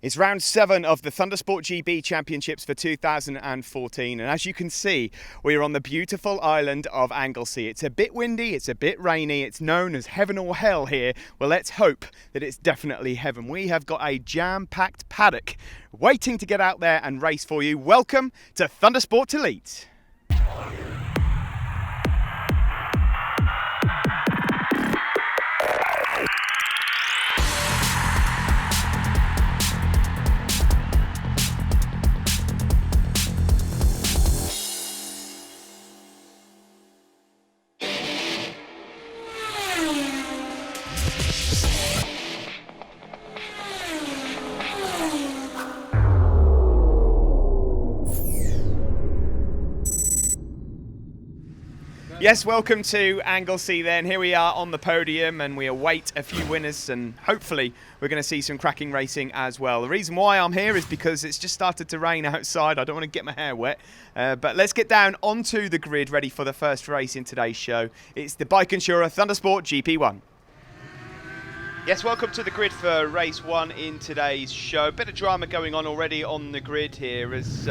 It's round 7 of the Thundersport GB Championships for 2014, and as you can see, we are on the beautiful island of Anglesey. It's a bit windy, it's a bit rainy, it's known as heaven or hell here. Well, let's hope that it's definitely heaven. We have got a jam-packed paddock waiting to get out there and race for you. Welcome to Thundersport Elite. Yes, welcome to Anglesey then. Here we are on the podium and we await a few winners, and hopefully we're going to see some cracking racing as well. The reason why I'm here is because it's just started to rain outside. I don't want to get my hair wet. But let's get down onto the grid ready for the first race in today's show. It's the Bike Insurer Thundersport GP1. Yes, welcome to the grid for race 1 in today's show. Bit of drama going on already on the grid here as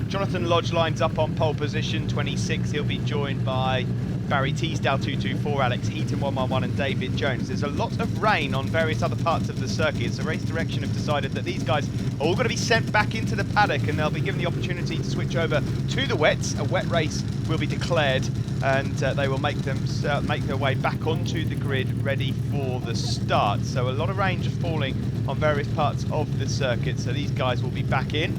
Jonathan Lodge lines up on pole position, 26. He'll be joined by Barry Teasdale, 224, Alex Heaton, 111, and David Jones. There's a lot of rain on various other parts of the circuit, so Race Direction have decided that these guys are all going to be sent back into the paddock and they'll be given the opportunity to switch over to the wets. A wet race will be declared and they will make their way back onto the grid ready for the start. So a lot of rain just falling on various parts of the circuit, so these guys will be back in.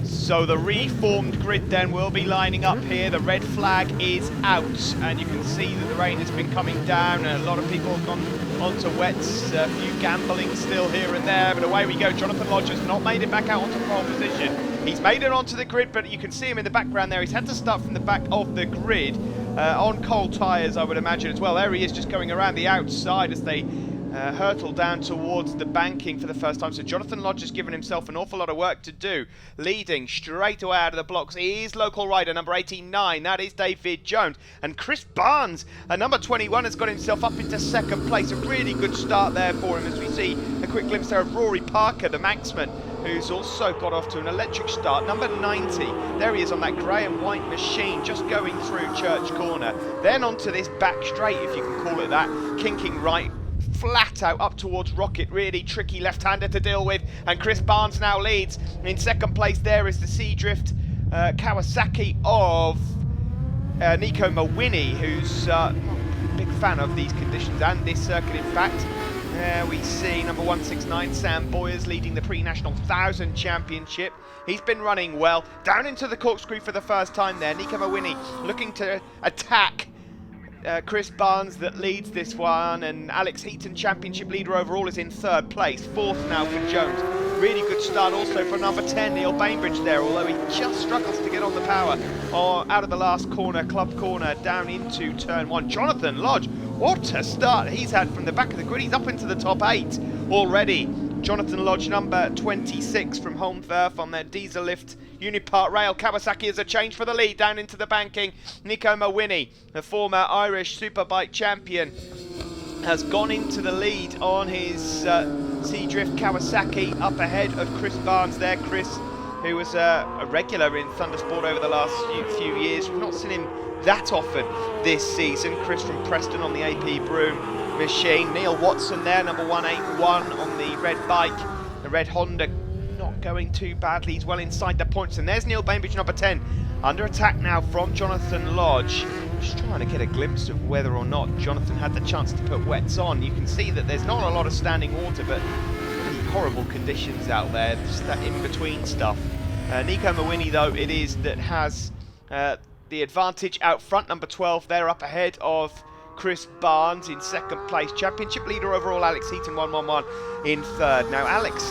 So the reformed grid then will be lining up here. The red flag is out and you can see that the rain has been coming down and a lot of people have gone onto wets, a few gambling still here and there, but away we go. Jonathan Lodge has not made it back out onto pole position. He's made it onto the grid, but you can see him in the background there. He's had to start from the back of the grid on cold tyres, I would imagine as well. There he is, just going around the outside as they hurtle down towards the banking for the first time. So Jonathan Lodge has given himself an awful lot of work to do. Leading straight away out of the blocks is local rider number 89. That is David Jones. And Chris Barnes, number 21, has got himself up into second place. A really good start there for him as we see a quick glimpse there of Rory Parker, the Manxman, who's also got off to an electric start. Number 90, there he is on that grey and white machine, just going through Church Corner. Then onto this back straight, if you can call it that, kinking right, flat out up towards Rocket. Really tricky left-hander to deal with, and Chris Barnes now leads. In second place there is the Seadrift Kawasaki of Nico Mawini, who's not a big fan of these conditions and this circuit in fact. We see number 169 Sam Boyers leading the pre-national 1000 championship. He's been running well. Down into the corkscrew for the first time there. Nico Mawini looking to attack Chris Barnes that leads this one, and Alex Heaton, championship leader overall, is in third place. Fourth now for Jones. Really good start also for number 10, Neil Bainbridge there, although he just struggles to get on the power out of the last corner, club corner, down into turn 1. Jonathan Lodge, what a start he's had from the back of the grid. He's up into the top 8 already. Jonathan Lodge, number 26 from Home Turf on their diesel lift Unipart rail. Kawasaki has a change for the lead down into the banking. Nico Mawini, the former Irish Superbike champion, has gone into the lead on his Seadrift Kawasaki, up ahead of Chris Barnes there. Chris, who was a regular in Thundersport over the last few years. We've not seen him that often this season. Chris from Preston on the AP Broom machine. Neil Watson there, number 181 on the red bike. The red Honda not going too badly. He's well inside the points. And there's Neil Bainbridge, number 10, under attack now from Jonathan Lodge. Just trying to get a glimpse of whether or not Jonathan had the chance to put wets on. You can see that there's not a lot of standing water, but really horrible conditions out there, just that in-between stuff. Nico Mawini, though, it is that has the advantage out front. Number 12 there, up ahead of Chris Barnes in second place. Championship leader overall, Alex Heaton, 111 in third. Now Alex,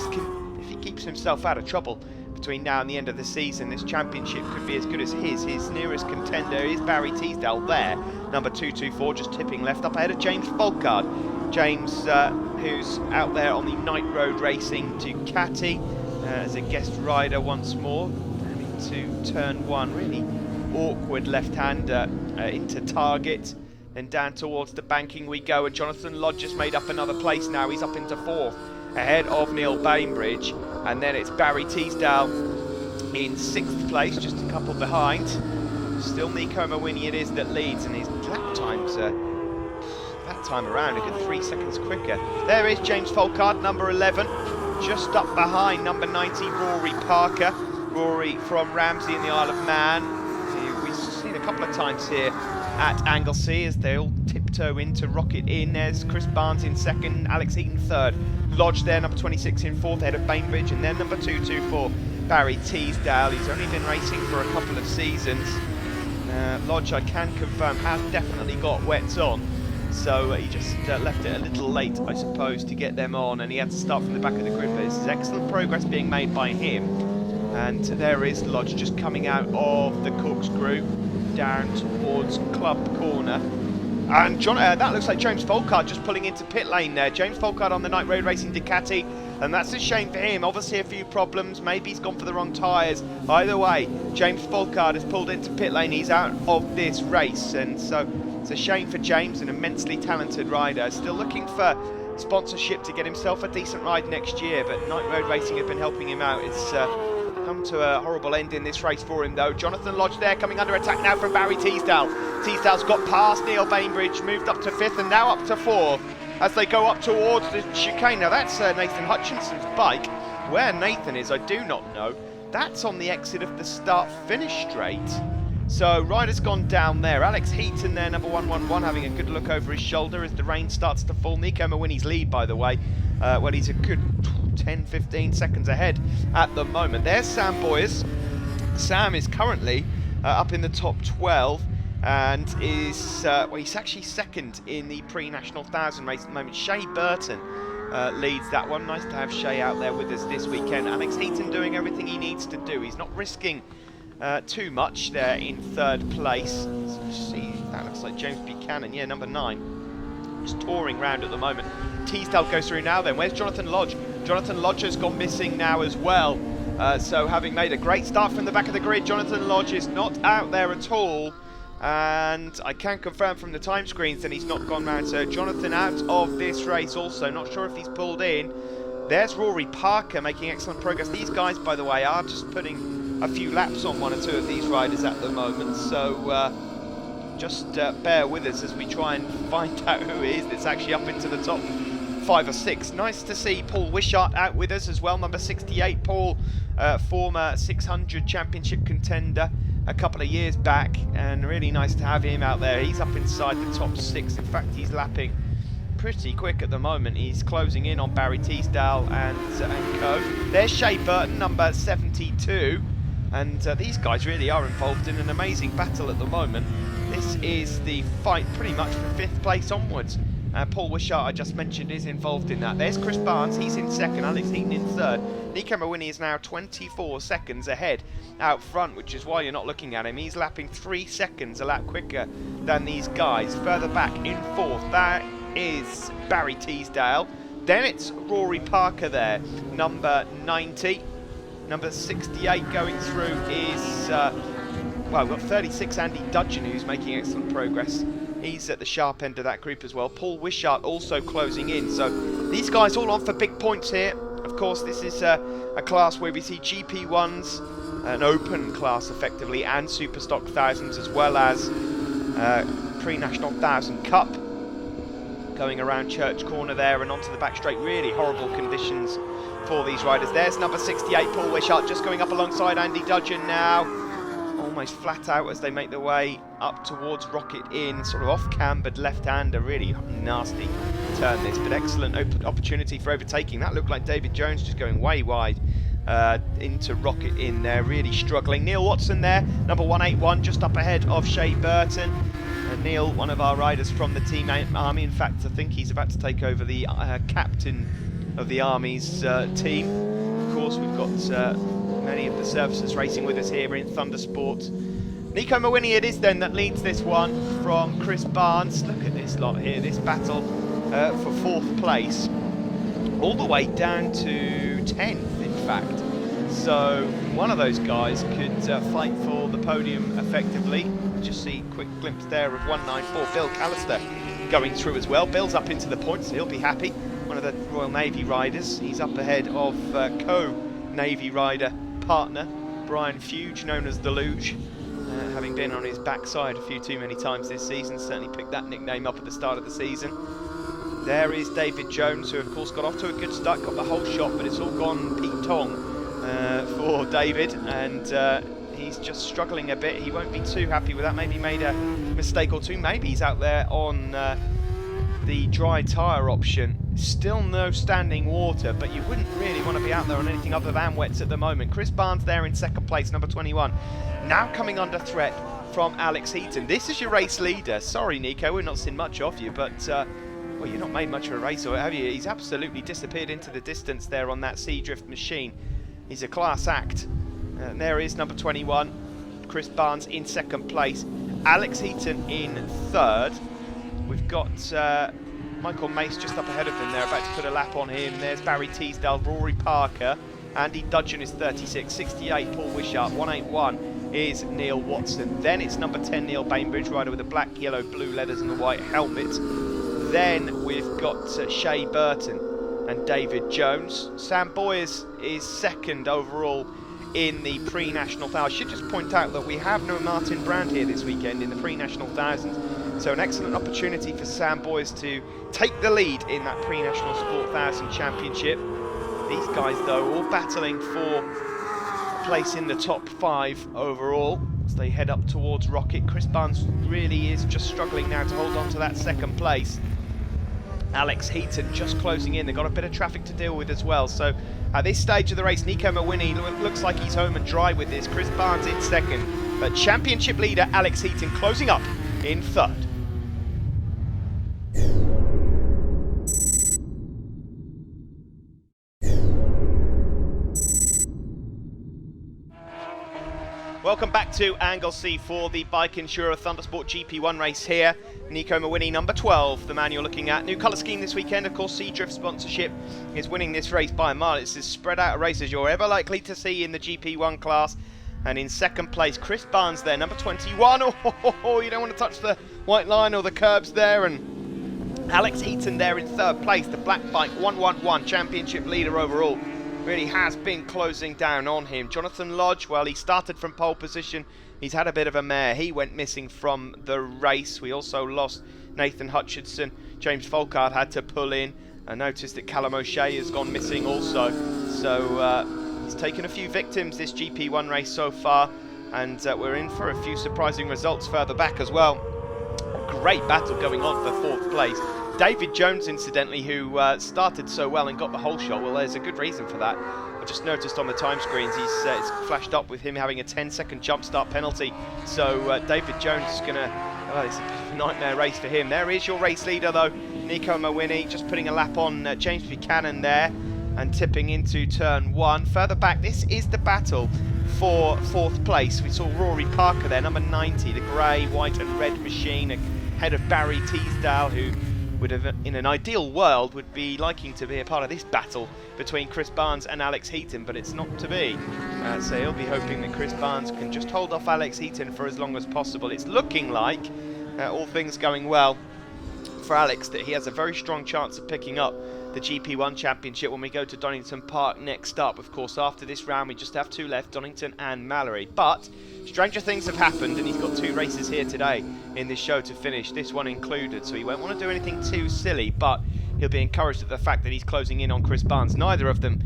if he keeps himself out of trouble between now and the end of the season, this championship could be as good as his. His nearest contender is Barry Teasdale there, number 224, just tipping left, up ahead of James Folkard. James, who's out there on the Night Road Racing Ducati as a guest rider once more, down into turn 1. Really awkward left-hander into target. Then down towards the banking we go, and Jonathan Lodge has made up another place now. He's up into fourth. ahead of Neil Bainbridge, and then it's Barry Teasdale in 6th place, just a couple behind. Still Nico Mawini it is that leads, and his lap times that time around a good 3 seconds quicker. There is James Folkard, number 11, just up behind number 90 Rory Parker. Rory from Ramsey in the Isle of Man, who we've seen a couple of times here at Anglesey as they all tiptoe into Rocket Inn. There's Chris Barnes in 2nd, Alex Heaton 3rd. Lodge there, number 26 in 4th, ahead of Bainbridge, and then number 224, Barry Teasdale. He's only been racing for a couple of seasons. Lodge, I can confirm, has definitely got wets on, so he just left it a little late, I suppose, to get them on, and he had to start from the back of the grid. But this is excellent progress being made by him, and there is Lodge just coming out of the corkscrew down towards Club Corner. And John, that looks like James Folkard just pulling into pit lane there. James Folkard on the Night Road Racing Ducati, and that's a shame for him. Obviously a few problems, maybe he's gone for the wrong tyres. Either way, James Folkard has pulled into pit lane. He's out of this race, and so it's a shame for James, an immensely talented rider. Still looking for sponsorship to get himself a decent ride next year, but Night Road Racing have been helping him out. It's come to a horrible end in this race for him though. Jonathan Lodge there, coming under attack now from Barry Teasdale. Teasdale's got past Neil Bainbridge, moved up to 5th and now up to 4th as they go up towards the chicane. Now that's Nathan Hutchinson's bike. Where Nathan is, I do not know. That's on the exit of the start-finish straight. So rider's gone down there. Alex Heaton there, number 111, having a good look over his shoulder as the rain starts to fall. Nico Mawini's lead, by the way. Well, he's a good 10-15 seconds ahead at the moment. There's Sam Boyers. Sam is currently up in the top 12 and is well, he's actually 2nd in the pre-national 1000 race at the moment. Shea Burton leads that one. Nice to have Shea out there with us this weekend. Alex Heaton doing everything he needs to do. He's not risking too much there in 3rd place. So see, that looks like James Buchanan, yeah, number 9, just touring round at the moment. Teasdale goes through now then. Where's Jonathan Lodge? Jonathan Lodge has gone missing now as well. So having made a great start from the back of the grid, Jonathan Lodge is not out there at all. And I can confirm from the time screens that he's not gone round. So Jonathan out of this race also. Not sure if he's pulled in. There's Rory Parker making excellent progress. These guys, by the way, are just putting a few laps on 1 or 2 of these riders at the moment. So just bear with us as we try and find out who it is that's actually up into the top 5 or 6. Nice to see Paul Wishart out with us as well, number 68. Paul, former 600 championship contender a couple of years back, and really nice to have him out there. He's up inside the top 6. In fact, he's lapping pretty quick at the moment. He's closing in on Barry Teasdale and co. There's Shea Burton, number 72, and these guys really are involved in an amazing battle at the moment. This is the fight pretty much from 5th place onwards. Paul Wishart, I just mentioned, is involved in that. There's Chris Barnes, he's in 2nd, Alex Heaton in 3rd. Nico Mawini is now 24 seconds ahead out front, which is why you're not looking at him. He's lapping 3 seconds a lap quicker than these guys. Further back in 4th, that is Barry Teasdale. Then it's Rory Parker there, number 90. Number 68 going through is, well, we've got 36, Andy Dudgeon, who's making excellent progress. He's at the sharp end of that group as well. Paul Wishart also closing in. So these guys all on for big points here. Of course, this is a class where we see GP1s, an open class effectively, and Superstock Thousands, as well as pre-national 1000 Cup. Going around Church Corner there and onto the back straight. Really horrible conditions for these riders. There's number 68, Paul Wishart, just going up alongside Andy Dudgeon now. Almost flat out as they make their way up towards Rocket Inn, sort of off-cambered left-hander. Really nasty turn this, but excellent opportunity for overtaking. That looked like David Jones just going way wide into Rocket Inn there, really struggling. Neil Watson there, number 181, just up ahead of Shea Burton. Neil, one of our riders from the Team Army. In fact, I think he's about to take over the captain of the Army's team. Of course, we've got many of the services racing with us here in Thundersport. Nico Mawini it is then that leads this one from Chris Barnes. Look at this lot here, this battle for 4th place. All the way down to 10th, in fact. So one of those guys could fight for the podium effectively. Just see a quick glimpse there of 194, Bill Callister going through as well. Bill's up into the points, so he'll be happy. One one of the Royal Navy riders. He's up ahead of co-Navy rider partner Brian Fuge, known as the Luge, having been on his backside a few too many times this season. Certainly picked that nickname up at the start of the season. There is David Jones, who of course got off to a good start, got the whole shot, but it's all gone Pete Tong for David, and he's just struggling a bit. He won't be too happy with that. Maybe made a mistake or two. Maybe he's out there on the dry tyre option. Still no standing water, but you wouldn't really want to be out there on anything other than wets at the moment. Chris Barnes there in second place, number 21. Now coming under threat from Alex Heaton. This is your race leader. Sorry, Nico, we've not seen much of you, but well, you've not made much of a race, have you? He's absolutely disappeared into the distance there on that Seadrift machine. He's a class act. And there is number 21, Chris Barnes in second place. Alex Heaton in third. We've got Michael Mace just up ahead of him there, about to put a lap on him. There's Barry Teasdale, Rory Parker, Andy Dudgeon is 36, 68 Paul Wishart, 181 is Neil Watson. Then it's number 10 Neil Bainbridge, rider with the black, yellow, blue leathers and the white helmet. Then we've got Shea Burton and David Jones. Sam Boyes is second overall in the pre-national 1000. I should just point out that we have no Martin Brand here this weekend in the pre-national 1000, so an excellent opportunity for Sam Boyes to take the lead in that pre-national sport 1000 championship. These guys though all battling for a place in the top 5 overall as they head up towards Rocket. Chris Barnes really is just struggling now to hold on to that second place. Alex Heaton just closing in. They've got a bit of traffic to deal with as well. So at this stage of the race, Nico Mawini looks like he's home and dry with this. Chris Barnes in second, but championship leader Alex Heaton closing up in third. Welcome back to Anglesey for the Bike Insurer Thundersport GP1 race here. Nico Mawini, number 12, the man you're looking at. New colour scheme this weekend, of course, Seadrift sponsorship is winning this race by a mile. It's as spread out a race as you're ever likely to see in the GP1 class. And in second place, Chris Barnes there, number 21. Oh, you don't want to touch the white line or the curbs there. And Alex Heaton there in third place, the black bike 111 championship leader overall. Really has been closing down on him. Jonathan Lodge, well, he started from pole position. He's had a bit of a mare. He went missing from the race. We also lost Nathan Hutchinson. James Folkard had to pull in. I noticed that Callum O'Shea has gone missing also. So he's taken a few victims this GP1 race so far. And we're in for a few surprising results further back as well. A great battle going on for fourth place. David Jones, incidentally, who started so well and got the whole shot. Well, there's a good reason for that. I just noticed on the time screens it's flashed up with him having a 10-second jump start penalty. So David Jones is going to... Oh, it's a nightmare race for him. There is your race leader, though, Nico Mawini, just putting a lap on James Buchanan there and tipping into turn 1. Further back, this is the battle for fourth place. We saw Rory Parker there, number 90, the grey, white and red machine, ahead of Barry Teasdale, who would have, in an ideal world, would be liking to be a part of this battle between Chris Barnes and Alex Heaton, but it's not to be. So he'll be hoping that Chris Barnes can just hold off Alex Heaton for as long as possible. It's looking like, all things going well for Alex, that he has a very strong chance of picking up the GP1 Championship when we go to Donington Park next up. Of course, after this round, we just have 2 left, Donington and Mallory. But stranger things have happened, and he's got 2 races here today in this show to finish, this one included. So he won't want to do anything too silly, but he'll be encouraged at the fact that he's closing in on Chris Barnes. Neither of them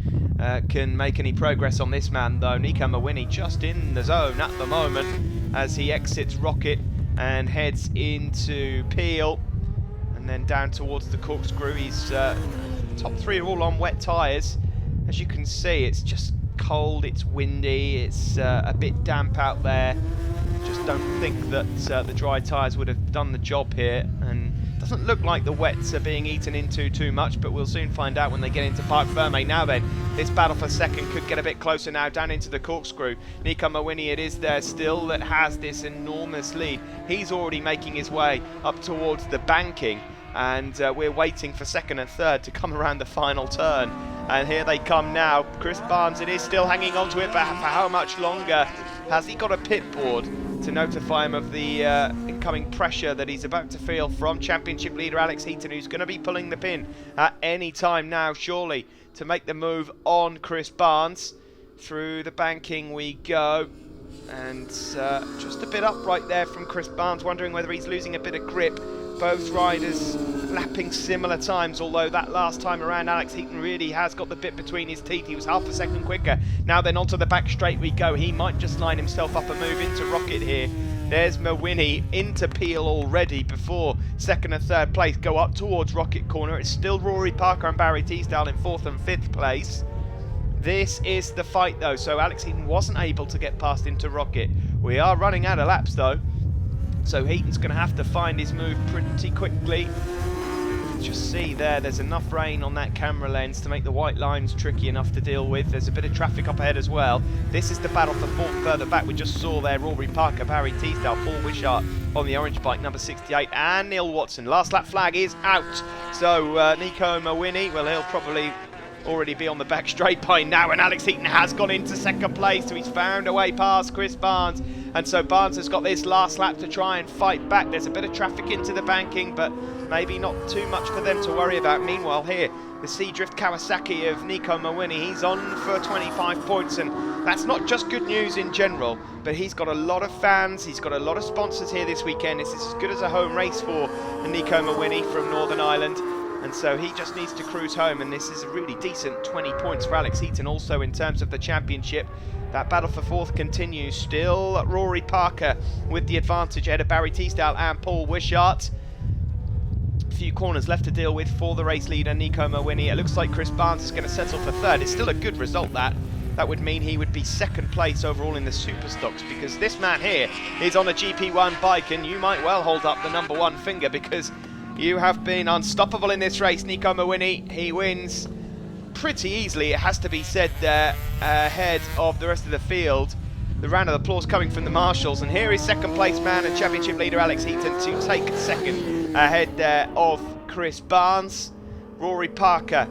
can make any progress on this man, though. Nico Mawini just in the zone at the moment as he exits Rocket and heads into Peel. And then down towards the corkscrew. He's top 3 are all on wet tyres. As you can see, it's just cold, it's windy, it's a bit damp out there. Just don't think that the dry tyres would have done the job here, and doesn't look like the wets are being eaten into too much, but we'll soon find out when they get into Parc Ferme. Now then, this battle for second could get a bit closer now, down into the corkscrew. Nico Mawini, it is there still that has this enormous lead. He's already making his way up towards the banking, and we're waiting for second and third to come around the final turn. And here they come now. Chris Barnes, it is still hanging on to it, but for how much longer? Has he got a pit board? to notify him of the incoming pressure that he's about to feel from championship leader Alex Heaton, who's going to be pulling the pin at any time now, surely, to make the move on Chris Barnes. Through the banking we go, and just a bit up right there from Chris Barnes, wondering whether he's losing a bit of grip. Both riders lapping similar times, although that last time around Alex Heaton really has got the bit between his teeth. He was half a second quicker. Now then onto the back straight we go. He might just line himself up a move into Rocket here. There's Mawini into Peel already before second and third place go up towards Rocket Corner. It's still Rory Parker and Barry Teasdale in fourth and fifth place. This is the fight though, so Alex Heaton wasn't able to get past into Rocket. We are running out of laps though, so Heaton's going to have to find his move pretty quickly. Just see there's enough rain on that camera lens to make the white lines tricky enough to deal with. There's a bit of traffic up ahead as well. This is the battle for fourth further back. We just saw there Rory Parker, Barry Teasdale, Paul Wishart on the orange bike, number 68, and Neil Watson. Last lap flag is out, so Nico Mawini, well, he'll probably already be on the back straight by now, and Alex Heaton has gone into second place, so he's found a way past Chris Barnes, and so Barnes has got this last lap to try and fight back. There's a bit of traffic into the banking, but maybe not too much for them to worry about. Meanwhile here, the Seadrift Kawasaki of Nico Mawini, he's on for 25 points, and that's not just good news in general, but he's got a lot of fans, he's got a lot of sponsors here this weekend. This is as good as a home race for Nico Mawini from Northern Ireland. And so he just needs to cruise home, and this is a really decent 20 points for Alex Heaton also in terms of the championship. That battle for fourth continues. Still Rory Parker with the advantage ahead of Barry Teasdale and Paul Wishart. A few corners left to deal with for the race leader Nico Mawini. It looks like Chris Barnes is going to settle for third. It's still a good result that. That would mean he would be second place overall in the super stocks, because this man here is on a GP1 bike, and you might well hold up the number one finger, because you have been unstoppable in this race. Nico Mawini, he wins pretty easily, it has to be said there, ahead of the rest of the field. The round of applause coming from the marshals, and here is second place man and championship leader Alex Heaton to take second ahead there of Chris Barnes. Rory Parker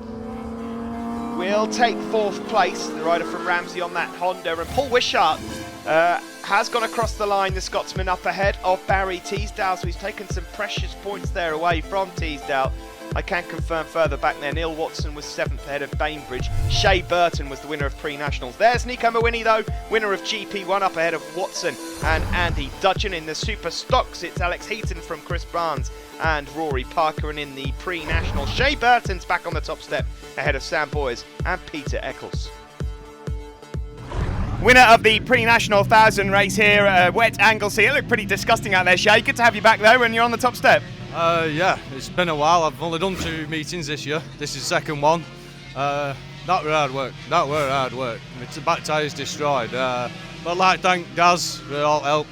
will take fourth place, the rider from Ramsey on that Honda, and Paul Wishart has gone across the line, the Scotsman, up ahead of Barry Teasdale, so he's taken some precious points there away from Teasdale. I can confirm further back there, Neil Watson was 7th ahead of Bainbridge. Shea Burton was the winner of pre-nationals. There's Nico Mawini though, winner of GP1, up ahead of Watson and Andy Dudgeon. In the super stocks, it's Alex Heaton from Chris Barnes and Rory Parker, and in the pre-national, Shea Burton's back on the top step ahead of Sam Boyes and Peter Eccles. Winner of the pre-national 1000 race here at wet Anglesey. It looked pretty disgusting out there, Shea. Good to have you back though when you're on the top step. Yeah, it's been a while. I've only done 2 meetings this year. This is the second one. That were hard work. My back tyre's destroyed. But I'd like to thank Daz for all help.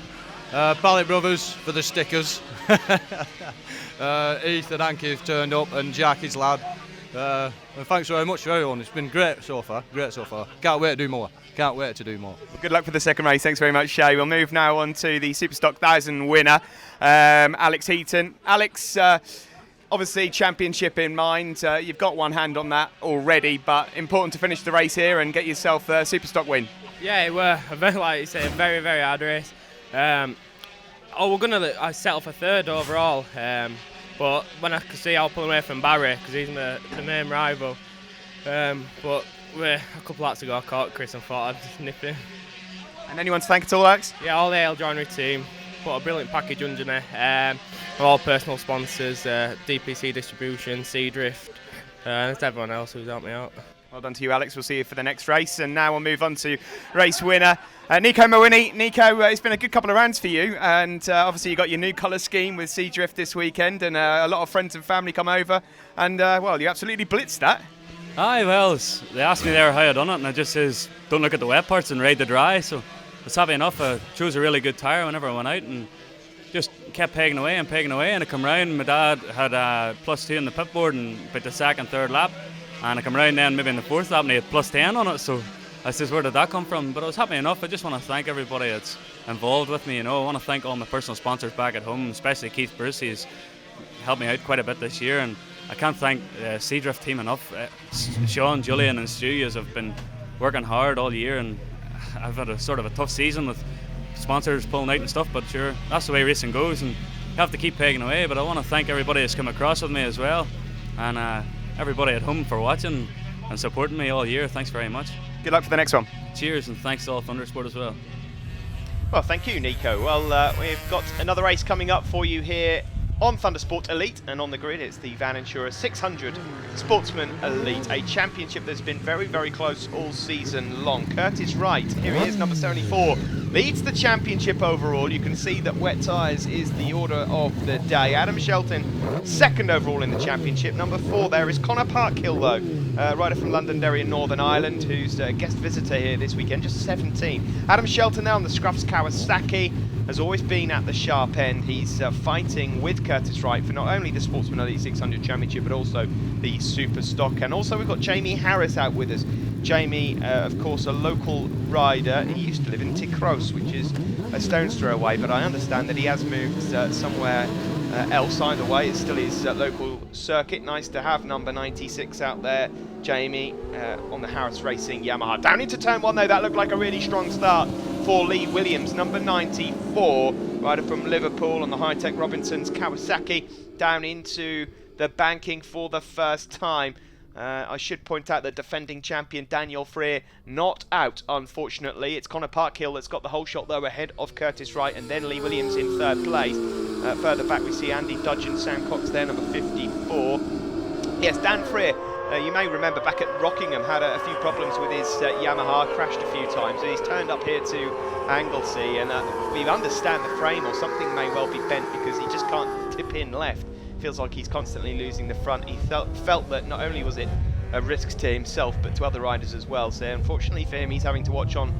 Pallet Brothers for the stickers. Heath and Anki have turned up, and Jack, his lad. And thanks very much for everyone. It's been great so far. Can't wait to do more. Well, good luck for the second race. Thanks very much, Shea. We'll move now on to the Superstock 1000 winner, Alex Heaton. Alex, obviously championship in mind. You've got one hand on that already, but important to finish the race here and get yourself a Superstock win. Yeah, it were like you say, a very, very hard race. I settled for third overall, but when I could see I'll pull away from Barry because he's the main rival. But a couple laps ago I caught Chris and thought I'd just nip him. And anyone to thank at all, Alex? Yeah, all the Ale Joinery team put a brilliant package under me. All personal sponsors, DPC Distribution, Seadrift, and everyone else who's helped me out. Well done to you, Alex. We'll see you for the next race. And now we'll move on to race winner, Nico Mawini. Nico, it's been a good couple of rounds for you, and obviously you got your new colour scheme with Seadrift this weekend, and a lot of friends and family come over, and well, you absolutely blitzed that. Aye, well, they asked me there how I done it, and I just says, don't look at the wet parts and ride the dry. So I was happy enough. I chose a really good tyre whenever I went out and just kept pegging away, and I come round. My dad had a +2 in the pit board and about the second, third lap, and I come round then maybe in the fourth lap and he had +10 on it. So I says, where did that come from? But I was happy enough. I just want to thank everybody that's involved with me. I want to thank all my personal sponsors back at home, especially Keith Bruce. He's helped me out quite a bit this year, and I can't thank the Seadrift team enough. Sean, Julian and Stu have been working hard all year, and I've had a sort of a tough season with sponsors pulling out and stuff, but sure, that's the way racing goes, and you have to keep pegging away. But I want to thank everybody that's come across with me as well, and everybody at home for watching and supporting me all year. Thanks very much. Good luck for the next one. Cheers, and thanks to all Thundersport as well. Well, thank you, Nico. Well, we've got another race coming up for you here on Thundersport Elite, and on the grid it's the Van Insura 600 Sportsman Elite, a championship that's been very, very close all season long. Curtis Wright, here he is, number 74, leads the championship overall. You can see that wet tyres is the order of the day. Adam Shelton, second overall in the championship. Number 4 there is Connor Parkhill, though, rider from Londonderry in Northern Ireland, who's a guest visitor here this weekend, just 17. Adam Shelton there on the Scruffs Kawasaki has always been at the sharp end. He's fighting with Curtis Wright for not only the Sportsman Elite 600 Championship, but also the Super Stock. And also we've got Jamie Harris out with us. Jamie, of course, a local rider. He used to live in Ticros, which is a stone's throw away, but I understand that he has moved somewhere else. Either way, it's still his local circuit. Nice to have number 96 out there, Jamie, on the Harris Racing Yamaha. Down into turn 1 though, that looked like a really strong start for Lee Williams, number 94, rider from Liverpool on the High-Tech Robinson's Kawasaki, down into the banking for the first time. I should point out that defending champion Daniel Freer not out, unfortunately. It's Connor Parkhill that's got the whole shot though, ahead of Curtis Wright, and then Lee Williams in third place. Further back we see Andy Dudgeon, Sam Cox there, number 54. Yes, Dan Freer, you may remember back at Rockingham, had a few problems with his Yamaha, crashed a few times, and he's turned up here to Anglesey, and we understand the frame or something may well be bent because he just can't tip in left. Feels like he's constantly losing the front. He felt that not only was it a risk to himself but to other riders as well, so unfortunately for him he's having to watch on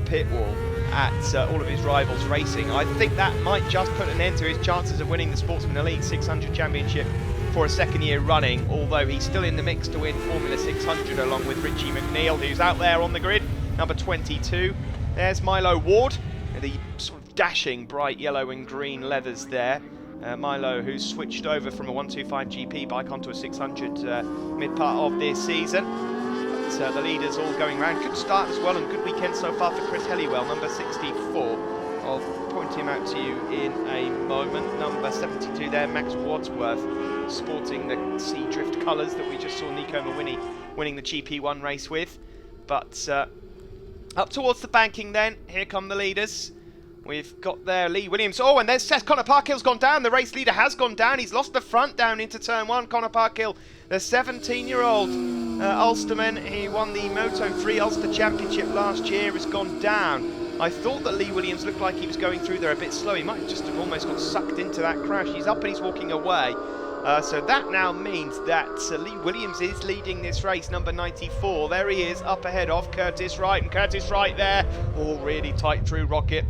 pit wall at all of his rivals racing. I think that might just put an end to his chances of winning the Sportsman Elite 600 Championship for a second year running, although he's still in the mix to win Formula 600 along with Richie McNeil, who's out there on the grid, number 22. There's Milo Ward, the sort of dashing bright yellow and green leathers there. Milo, who's switched over from a 125 GP bike onto a 600 mid part of this season. But the leaders all going round. Good start as well, and good weekend so far for Chris Helliwell, number 64. I'll point him out to you in a moment. Number 72 there, Max Wadsworth, sporting the Seadrift colours that we just saw Nico Mawini winning the GP1 race with. But up towards the banking then, here come the leaders. We've got there Lee Williams. Oh, and there's Connor Parkhill's gone down. The race leader has gone down. He's lost the front down into turn 1. Connor Parkhill, the 17-year-old Ulsterman. He won the Moto3 Ulster Championship last year, has gone down. I thought that Lee Williams looked like he was going through there a bit slow. He might just have almost got sucked into that crash. He's up and he's walking away. So that now means that Lee Williams is leading this race, number 94. There he is, up ahead of Curtis Wright. And Curtis Wright there, all really tight through Rocket.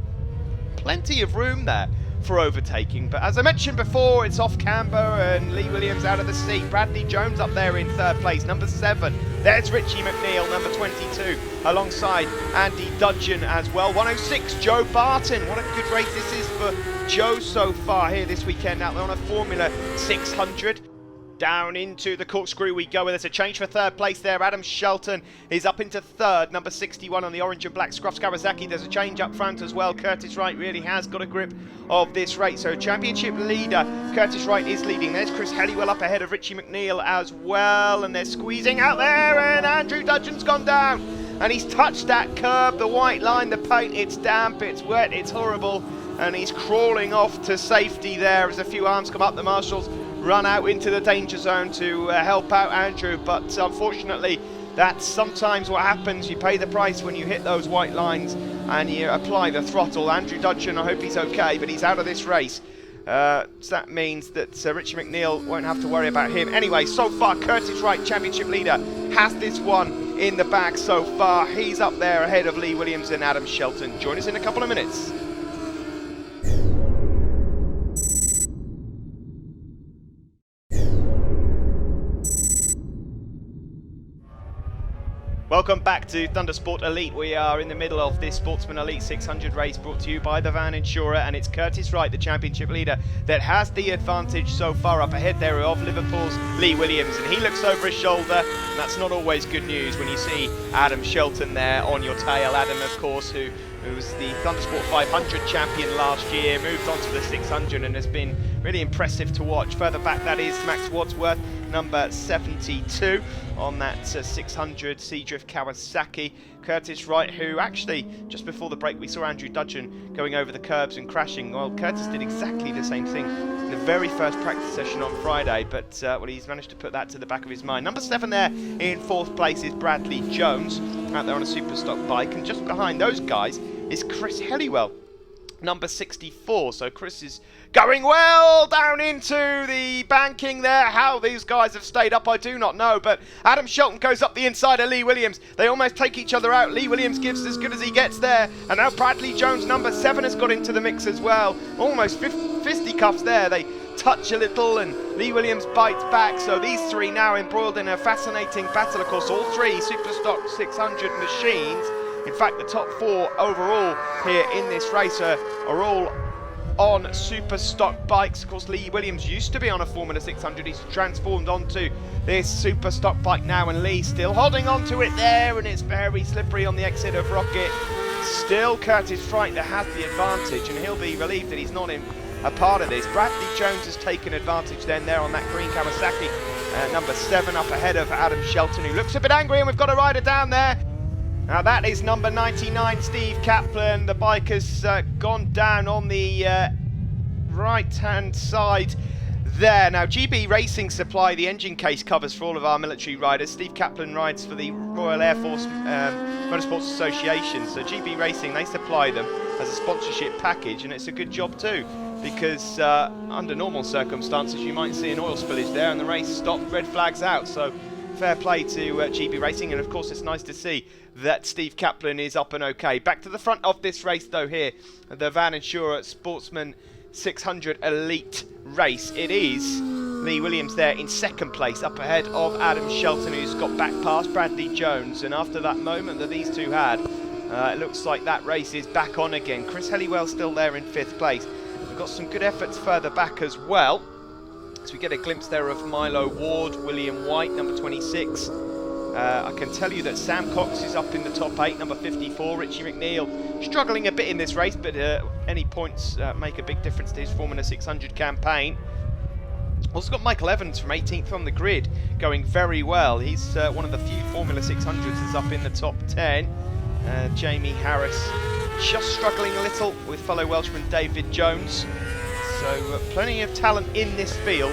Plenty of room there for overtaking, but as I mentioned before, it's off camber and Lee Williams out of the seat. Bradley Jones up there in third place, number 7. There's Richie McNeil, number 22, alongside Andy Dudgeon as well. 106, Joe Barton. What a good race this is for Joe so far here this weekend out there on a Formula 600. Down into the corkscrew we go, with us a change for third place there. Adam Shelton is up into third, number 61 on the orange and black Scruffs Kawasaki. There's a change up front as well. Curtis Wright really has got a grip of this race. So championship leader, Curtis Wright is leading. There's Chris Helliwell up ahead of Richie McNeil as well. And they're squeezing out there, and Andrew Dudgeon's gone down. And he's touched that curb, the white line, the paint. It's damp, it's wet, it's horrible. And he's crawling off to safety there as a few arms come up. The marshals run out into the danger zone to help out Andrew, but unfortunately that's sometimes what happens. You pay the price when you hit those white lines and you apply the throttle. Andrew Dudgeon, I hope he's okay, but he's out of this race. So that means that Richie McNeil won't have to worry about him. Anyway, so far Curtis Wright, championship leader, has this one in the bag so far. He's up there ahead of Lee Williams and Adam Shelton. Join us in a couple of minutes. Welcome back to Thundersport Elite. We are in the middle of this Sportsman Elite 600 race brought to you by the Van Insura, and it's Curtis Wright, the championship leader, that has the advantage so far up ahead there of Liverpool's Lee Williams, and he looks over his shoulder, and that's not always good news when you see Adam Shelton there on your tail. Adam, of course, who who was the Thundersport 500 champion last year, moved on to the 600 and has been really impressive to watch. Further back, that is Max Wadsworth, number 72 on that 600 Seadrift Kawasaki. Curtis Wright, who actually, just before the break, we saw Andrew Dudgeon going over the curbs and crashing. Well, Curtis did exactly the same thing in the very first practice session on Friday, but well, he's managed to put that to the back of his mind. Number 7 there in 4th place is Bradley Jones, out there on a super stock bike, and just behind those guys is Chris Helliwell, number 64. So Chris is going well down into the banking there. How these guys have stayed up, I do not know, but Adam Shelton goes up the inside of Lee Williams. They almost take each other out. Lee Williams gives as good as he gets there, and now Bradley Jones, number 7, has got into the mix as well. Almost fisticuffs there. They touch a little and Lee Williams bites back, so these three now embroiled in a fascinating battle. Of course, all three Superstock 600 machines. In fact, the top 4 overall here in this race are all on super stock bikes. Of course, Lee Williams used to be on a Formula 600. He's transformed onto this super stock bike now, and Lee still holding on to it there, and it's very slippery on the exit of Rocket. Still Curtis Wright that has the advantage, and he'll be relieved that he's not in a part of this. Bradley Jones has taken advantage then there on that green Kawasaki, number 7 up ahead of Adam Shelton, who looks a bit angry, and we've got a rider down there. Now that is number 99, Steve Kaplan. The bike has gone down on the right-hand side there. Now GB Racing supply the engine case covers for all of our military riders. Steve Kaplan rides for the Royal Air Force Motorsports Association. So GB Racing, they supply them as a sponsorship package, and it's a good job too, because under normal circumstances you might see an oil spillage there and the race stopped, red flags out. So fair play to GB Racing, and of course it's nice to see that Steve Kaplan is up and okay. Back to the front of this race though here, the Van Insura Sportsman 600 Elite race. It is Lee Williams there in 2nd place, up ahead of Adam Shelton, who's got back past Bradley Jones, and after that moment that these two had, it looks like that race is back on again. Chris Helliwell still there in 5th place. We've got some good efforts further back as well. So we get a glimpse there of Milo Ward, William White, number 26. I can tell you that Sam Cox is up in the top 8, number 54. Richie McNeil struggling a bit in this race, but any points make a big difference to his Formula 600 campaign. Also got Michael Evans from 18th on the grid, going very well. He's one of the few Formula 600s that's up in the top 10. Jamie Harris just struggling a little with fellow Welshman David Jones. So plenty of talent in this field.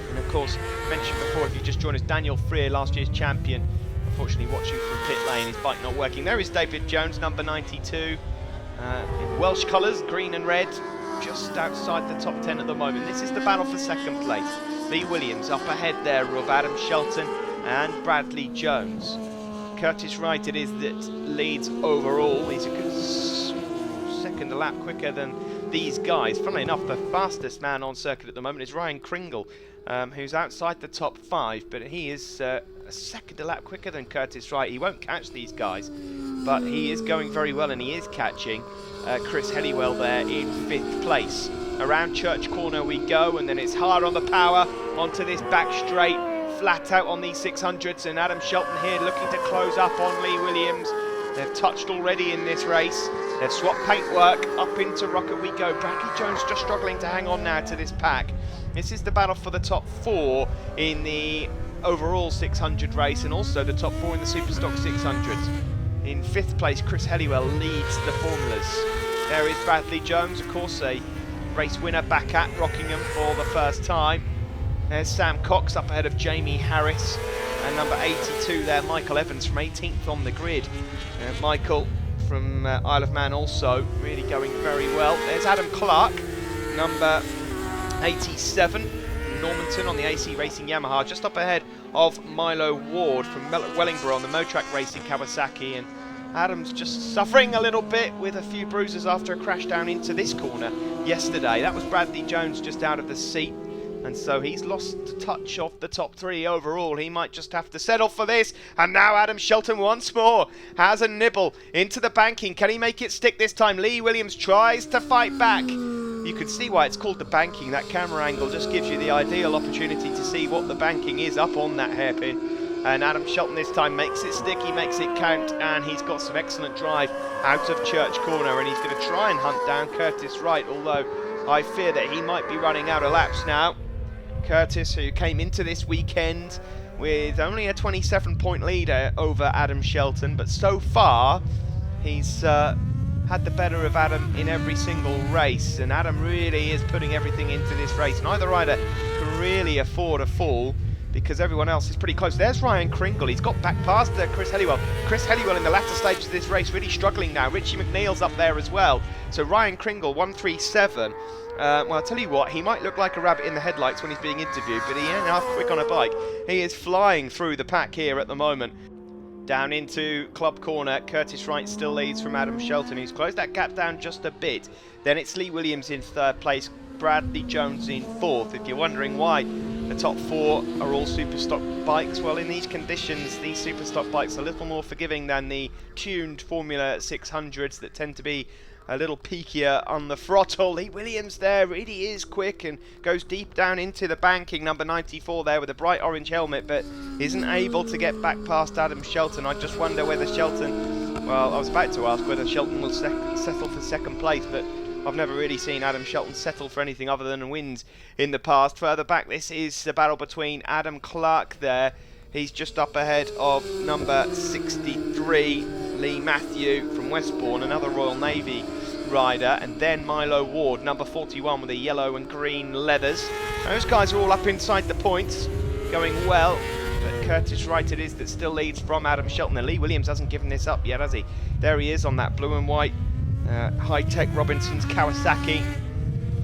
And of course, mentioned before, if you just joined us, Daniel Freer, last year's champion, unfortunately watching from pit lane, his bike not working. There is David Jones, number 92, in Welsh colours, green and red, just outside the top 10 at the moment. This is the battle for 2nd place. Lee Williams up ahead there of Adam Shelton and Bradley Jones. Curtis Wright it is that leads overall. He's a good 2nd a lap quicker than these guys. Funnily enough, the fastest man on circuit at the moment is Ryan Kringle, who's outside the top 5, but he is a 2nd a lap quicker than Curtis Wright. He won't catch these guys, but he is going very well, and he is catching Chris Helliwell there in 5th place. Around Church Corner we go, and then it's hard on the power onto this back straight, flat out on these 600s, and Adam Shelton here looking to close up on Lee Williams. They've touched already in this race. They've swapped paintwork. Up into Rocket we go. Bradley Jones just struggling to hang on now to this pack. This is the battle for the top 4 in the overall 600 race, and also the top 4 in the Superstock 600s. In 5th place, Chris Helliwell leads the formulas. There is Bradley Jones, of course, a race winner back at Rockingham for the first time. There's Sam Cox up ahead of Jamie Harris, and number 82 there, Michael Evans from 18th on the grid. Michael from Isle of Man also really going very well. There's Adam Clark, number 87 from Normanton on the AC Racing Yamaha, just up ahead of Milo Ward from Wellingborough on the Motrack Racing Kawasaki, and Adam's just suffering a little bit with a few bruises after a crash down into this corner yesterday. That was Bradley Jones just out of the seat, and so he's lost touch of the top 3 overall. He might just have to settle for this. And now Adam Shelton once more has a nibble into the banking. Can he make it stick this time? Lee Williams tries to fight back. You can see why it's called the banking. That camera angle just gives you the ideal opportunity to see what the banking is up on that hairpin. And Adam Shelton this time makes it sticky, makes it count, and he's got some excellent drive out of Church Corner, and he's going to try and hunt down Curtis Wright, although I fear that he might be running out of laps now. Curtis, who came into this weekend with only a 27-point lead over Adam Shelton, but so far he's had the better of Adam in every single race, and Adam really is putting everything into this race. Neither rider can really afford a fall because everyone else is pretty close. There's Ryan Kringle. He's got back past Chris Helliwell. Chris Helliwell in the latter stages of this race really struggling now. Richie McNeil's up there as well. So Ryan Kringle, 137. Well, I'll tell you what, he might look like a rabbit in the headlights when he's being interviewed, but he ain't half quick on a bike. He is flying through the pack here at the moment. Down into Club Corner, Curtis Wright still leads from Adam Shelton, who's closed that gap down just a bit. Then it's Lee Williams in third place, Bradley Jones in fourth. If you're wondering why the top four are all Superstock bikes, well, in these conditions, these Superstock bikes are a little more forgiving than the tuned Formula 600s that tend to be a little peakier on the throttle. Lee Williams there really is quick and goes deep down into the banking, number 94 there with a bright orange helmet, but isn't able to get back past Adam Shelton. I just wonder whether Shelton, well, I was about to ask whether Shelton will settle for second place, but I've never really seen Adam Shelton settle for anything other than wins in the past. Further back, this is the battle between Adam Clark there. He's just up ahead of number 63, Lee Matthew from Westbourne, another Royal Navy rider, and then Milo Ward, number 41 with the yellow and green leathers. Those guys are all up inside the points, going well, but Curtis Wright it is that still leads from Adam Shelton. And Lee Williams hasn't given this up yet, has he? There he is on that blue and white high-tech Robinson's Kawasaki.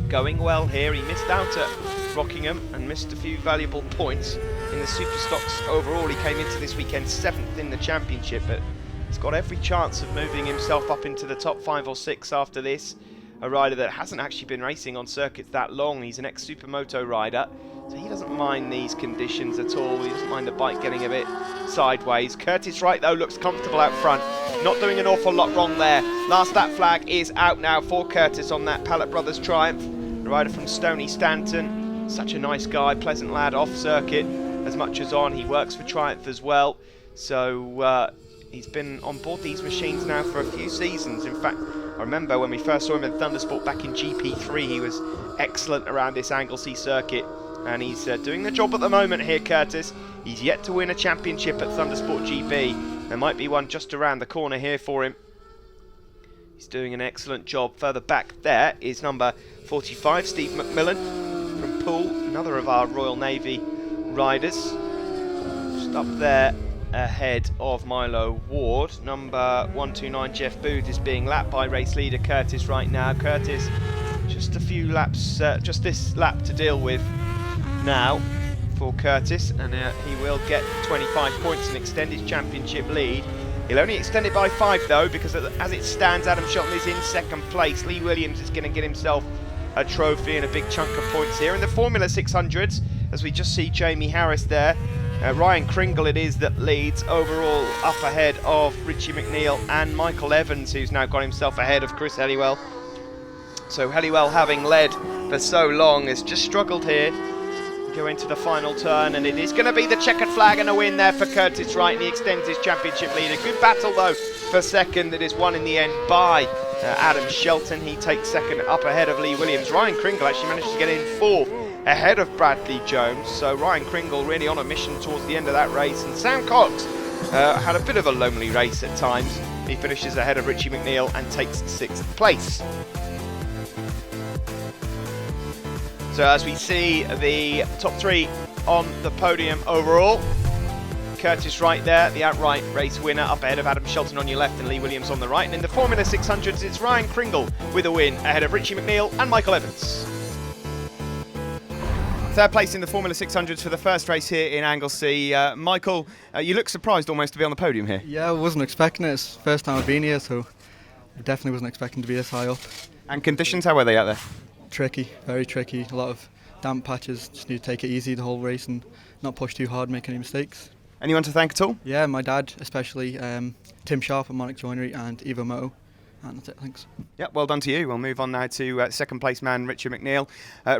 Going well here. He missed out at Rockingham and missed a few valuable points in the Superstocks overall. He came into this weekend 7th in the championship, but he's got every chance of moving himself up into the top 5 or 6 after this. A rider that hasn't actually been racing on circuits that long. He's an ex-Supermoto rider, so he doesn't mind these conditions at all. He doesn't mind the bike getting a bit sideways. Curtis Wright, though, looks comfortable out front. Not doing an awful lot wrong there. Last lap flag is out now for Curtis on that Pallet Brothers Triumph. The rider from Stony Stanton. Such a nice guy, pleasant lad off circuit as much as on. He works for Triumph as well. So he's been on board these machines now for a few seasons. In fact, I remember when we first saw him in Thundersport back in GP3, he was excellent around this Anglesey circuit. And he's doing the job at the moment here, Curtis. He's yet to win a championship at Thundersport GP. There might be one just around the corner here for him. He's doing an excellent job. Further back there is number 45, Steve McMillan from Poole, another of our Royal Navy riders. Just up there ahead of Milo Ward. Number 129, Jeff Booth, is being lapped by race leader Curtis right now. Curtis, just a few laps, just this lap to deal with now for Curtis, and he will get 25 points and extend his championship lead. He'll only extend it by 5 though, because as it stands, Adam Shelton is in second place. Lee Williams is going to get himself a trophy and a big chunk of points here. In the Formula 600s, as we just see Jamie Harris there, Ryan Kringle it is that leads overall, up ahead of Richie McNeil and Michael Evans, who's now got himself ahead of Chris Helliwell. So Helliwell, having led for so long, has just struggled here. Go into the final turn, and it is going to be the checkered flag and a win there for Curtis Wright, and he extends his championship lead. A good battle though for second, that is won in the end by Adam Shelton. He takes second up ahead of Lee Williams. Ryan Kringle actually managed to get in fourth ahead of Bradley Jones, so Ryan Kringle really on a mission towards the end of that race. And Sam Cox had a bit of a lonely race at times. He finishes ahead of Richie McNeil and takes 6th place. So as we see the top 3 on the podium overall, Curtis Wright there, the outright race winner, up ahead of Adam Shelton on your left and Lee Williams on the right. And in the Formula 600s, it's Ryan Kringle with a win ahead of Richie McNeil and Michael Evans. Third place in the Formula 600s for the first race here in Anglesey. Michael, you look surprised almost to be on the podium here. Yeah, I wasn't expecting it. It's the first time I've been here, so I definitely wasn't expecting to be this high up. And conditions, how were they out there? Tricky, very tricky. A lot of damp patches. Just need to take it easy the whole race and not push too hard, make any mistakes. Anyone to thank at all? Yeah, my dad especially, Tim Sharp at Monarch Joinery and Evo Moto. And that's it, thanks. Yeah, well done to you. We'll move on now to second place man Richard McNeil.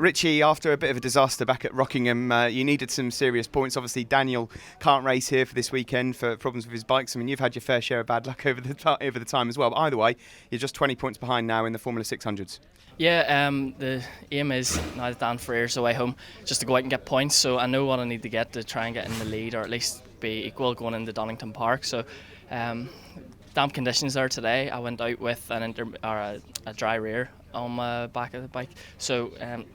Richie, after a bit of a disaster back at Rockingham, you needed some serious points. Obviously, Daniel can't race here for this weekend for problems with his bikes. I mean, you've had your fair share of bad luck over the time as well. But either way, you're just 20 points behind now in the Formula 600s. Yeah, the aim is, now that Dan Frere's away home, just to go out and get points. So I know what I need to get to try and get in the lead, or at least be equal going into Donington Park. So damp conditions there today. I went out with a dry rear on my back of the bike. So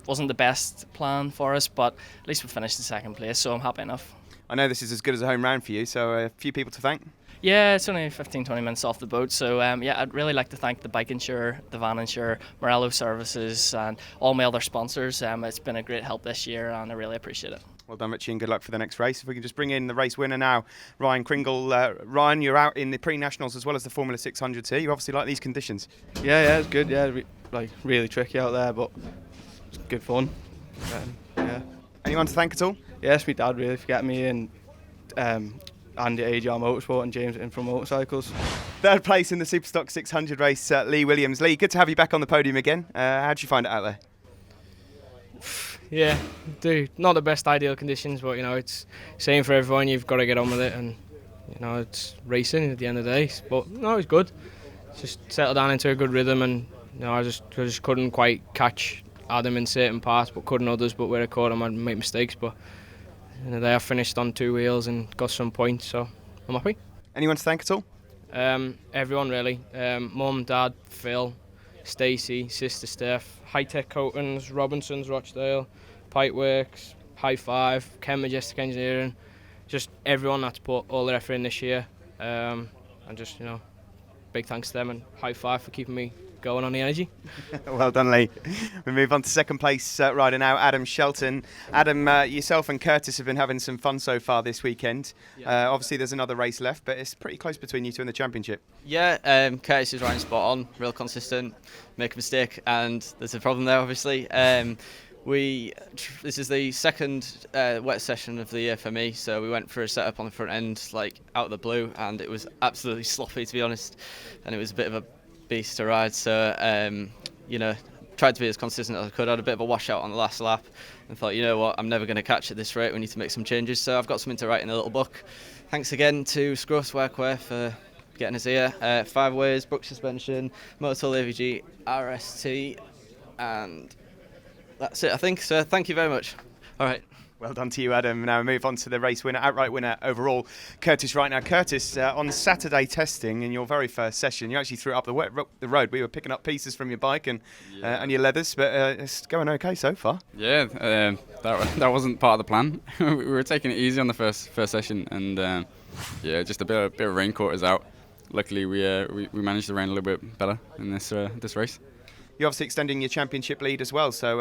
wasn't the best plan for us, but at least we finished in second place, so I'm happy enough. I know this is as good as a home round for you, so a few people to thank. Yeah, it's only 15-20 minutes off the boat, so yeah, I'd really like to thank the bike insurer, the van insurer, Morello Services, and all my other sponsors. It's been a great help this year, and I really appreciate it. Well done, Richie, and good luck for the next race. If we can just bring in the race winner now, Ryan Kringle. Ryan, you're out in the pre-nationals as well as the Formula 600 here. You obviously like these conditions. Yeah, it's good. Yeah, really tricky out there, but it's good fun. Yeah. Anyone to thank at all? Yes, my dad really for getting me in. Andy at AGR Motorsport and James in from Motorcycles. Third place in the Superstock 600 race, Lee Williams. Lee, good to have you back on the podium again. How did you find it out there? Yeah, not the best ideal conditions, but it's same for everyone. You've got to get on with it, and it's racing at the end of the day. But no, it's good. Just settle down into a good rhythm, and I just couldn't quite catch Adam in certain parts, but couldn't others. But where I caught him, I'd make mistakes. But I finished on 2 wheels and got some points, so I'm happy. Anyone to thank at all? Everyone really. Mum, Dad, Phil, Stacey, Sister Steph, High Tech Coatings, Robinsons, Rochdale, Pipeworks, High Five, Ken Majestic Engineering, just everyone that's put all their effort in this year, and just big thanks to them, and High Five for keeping me going on the energy. Well done, Lee. We move on to second place rider now, Adam Shelton. Adam, yourself and Curtis have been having some fun so far this weekend. Yeah. Obviously there's another race left, but it's pretty close between you two in the championship. Yeah, Curtis is riding spot on, real consistent, make a mistake, and there's a problem there obviously. This is the second wet session of the year for me, so we went for a setup on the front end out of the blue, and it was absolutely sloppy, to be honest, and it was a bit of a beast to ride. So tried to be as consistent as I could. I had a bit of a washout on the last lap and thought, you know what, I'm never going to catch at this rate, we need to make some changes. So I've got something to write in a little book. Thanks again to Scruss Workwear for getting us here. 5 ways, Brooks suspension, Motortool AVG, RST, and that's it, I think. So thank you very much. All right. Well done to you, Adam. Now we move on to the race winner, outright winner overall, Curtis Wright. Now, Curtis, on Saturday testing in your very first session, you actually threw it up the road. We were picking up pieces from your bike and your leathers, but it's going okay so far. Yeah, that wasn't part of the plan. We were taking it easy on the first session, and just a bit of rain caught us out. Luckily, we managed to rain a little bit better in this race. You're obviously extending your championship lead as well, so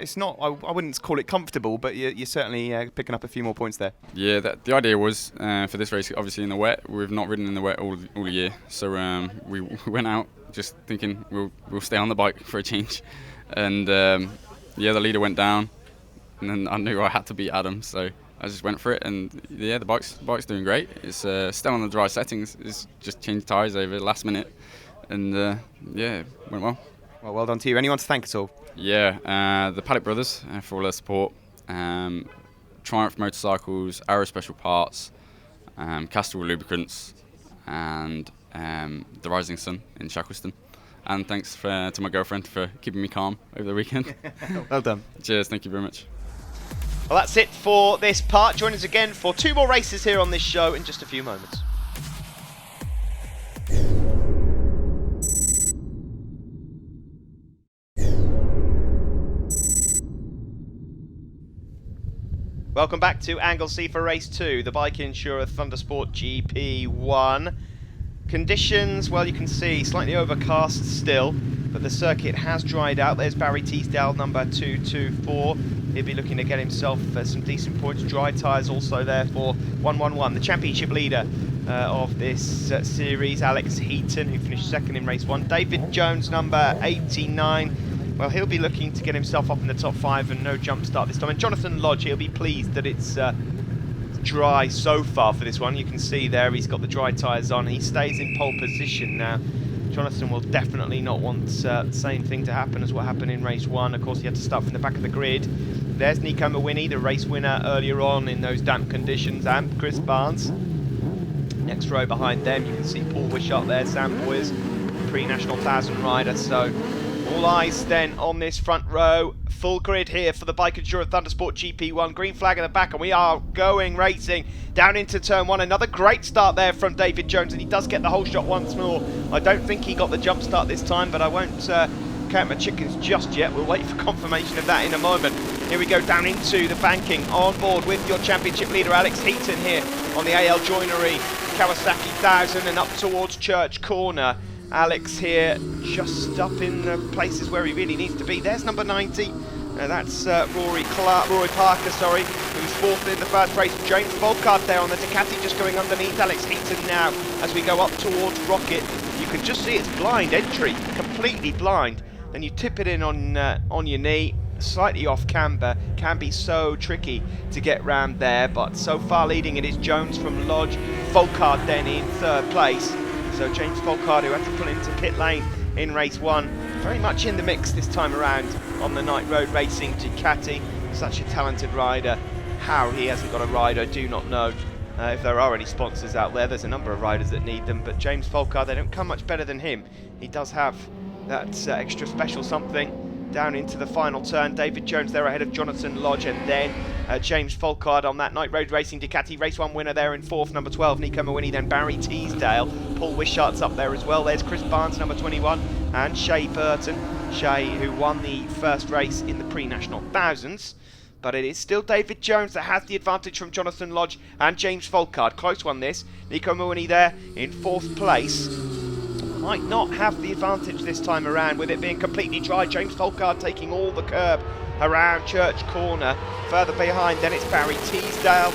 it's not, I wouldn't call it comfortable, but you're certainly picking up a few more points there. Yeah, the idea was for this race, obviously in the wet, we've not ridden in the wet all year, so we went out just thinking we'll stay on the bike for a change, and the leader went down, and then I knew I had to beat Adam, so I just went for it, and the bike's doing great. It's still on the dry settings, it's just changed tyres over the last minute, and it went well. Well done to you. Anyone to thank at all? Yeah, the Paddock Brothers for all their support, Triumph Motorcycles, Arrow Special Parts, Castrol Lubricants, and the Rising Sun in Shackleton. And thanks to my girlfriend for keeping me calm over the weekend. Well done. Cheers, thank you very much. Well, that's it for this part. Join us again for 2 more races here on this show in just a few moments. Welcome back to Anglesey for race 2, the bike insurer Thundersport GP1. Conditions, well, you can see slightly overcast still, but the circuit has dried out. There's Barry Teasdale, number 224. He'll be looking to get himself some decent points. Dry tyres also there for 111. The championship leader of this series, Alex Heaton, who finished second in race 1. David Jones, number 89. Well, he'll be looking to get himself up in the top 5 and no jump start this time. And Jonathan Lodge, he'll be pleased that it's dry so far for this one. You can see there he's got the dry tyres on. He stays in pole position now. Jonathan will definitely not want the same thing to happen as what happened in race 1. Of course, he had to start from the back of the grid. There's Nico Mawhinney, the race winner earlier on in those damp conditions, and Chris Barnes. Next row behind them, you can see Paul Wishart there, Sam Boyers, pre-National 1000 rider. So all eyes then on this front row. Full grid here for the Bike Enduro Thundersport GP1. Green flag in the back, and we are going racing down into turn 1. Another great start there from David Jones, and he does get the whole shot once more. I don't think he got the jump start this time, but I won't count my chickens just yet. We'll wait for confirmation of that in a moment. Here we go down into the banking, on board with your championship leader Alex Heaton here on the AL Joinery Kawasaki 1000 and up towards Church Corner. Alex here just up in the places where he really needs to be. There's number 90. That's Rory Parker, who's fourth in the first race. James Volkart there on the Ducati, just going underneath Alex Heaton now as we go up towards Rocket. You can just see it's blind entry, completely blind. Then you tip it in on your knee, slightly off camber. Can be so tricky to get round there, but so far leading it is Jones from Lodge. Volkart then in third place. So James Volkart, who had to pull into pit lane in race 1, very much in the mix this time around on the Night Road Racing Ducati. Such a talented rider. How he hasn't got a ride, I do not know. If there are any sponsors out there, there's a number of riders that need them, but James Volkart, they don't come much better than him. He does have that extra special something. Down into the final turn, David Jones there ahead of Jonathan Lodge, and then James Volkart on that Night Road Racing Ducati. Race 1 winner there in fourth, number 12, Nico Mawhinney, then Barry Teasdale. Paul Wishart's up there as well. There's Chris Barnes, number 21, and Shay Burton. Shay, who won the first race in the pre-National Thousands. But it is still David Jones that has the advantage from Jonathan Lodge and James Volkart. Close one this. Nico Mawhinney there in fourth place. Might not have the advantage this time around with it being completely dry. James Volkart taking all the curb around Church Corner. Further behind then it's Barry Teasdale,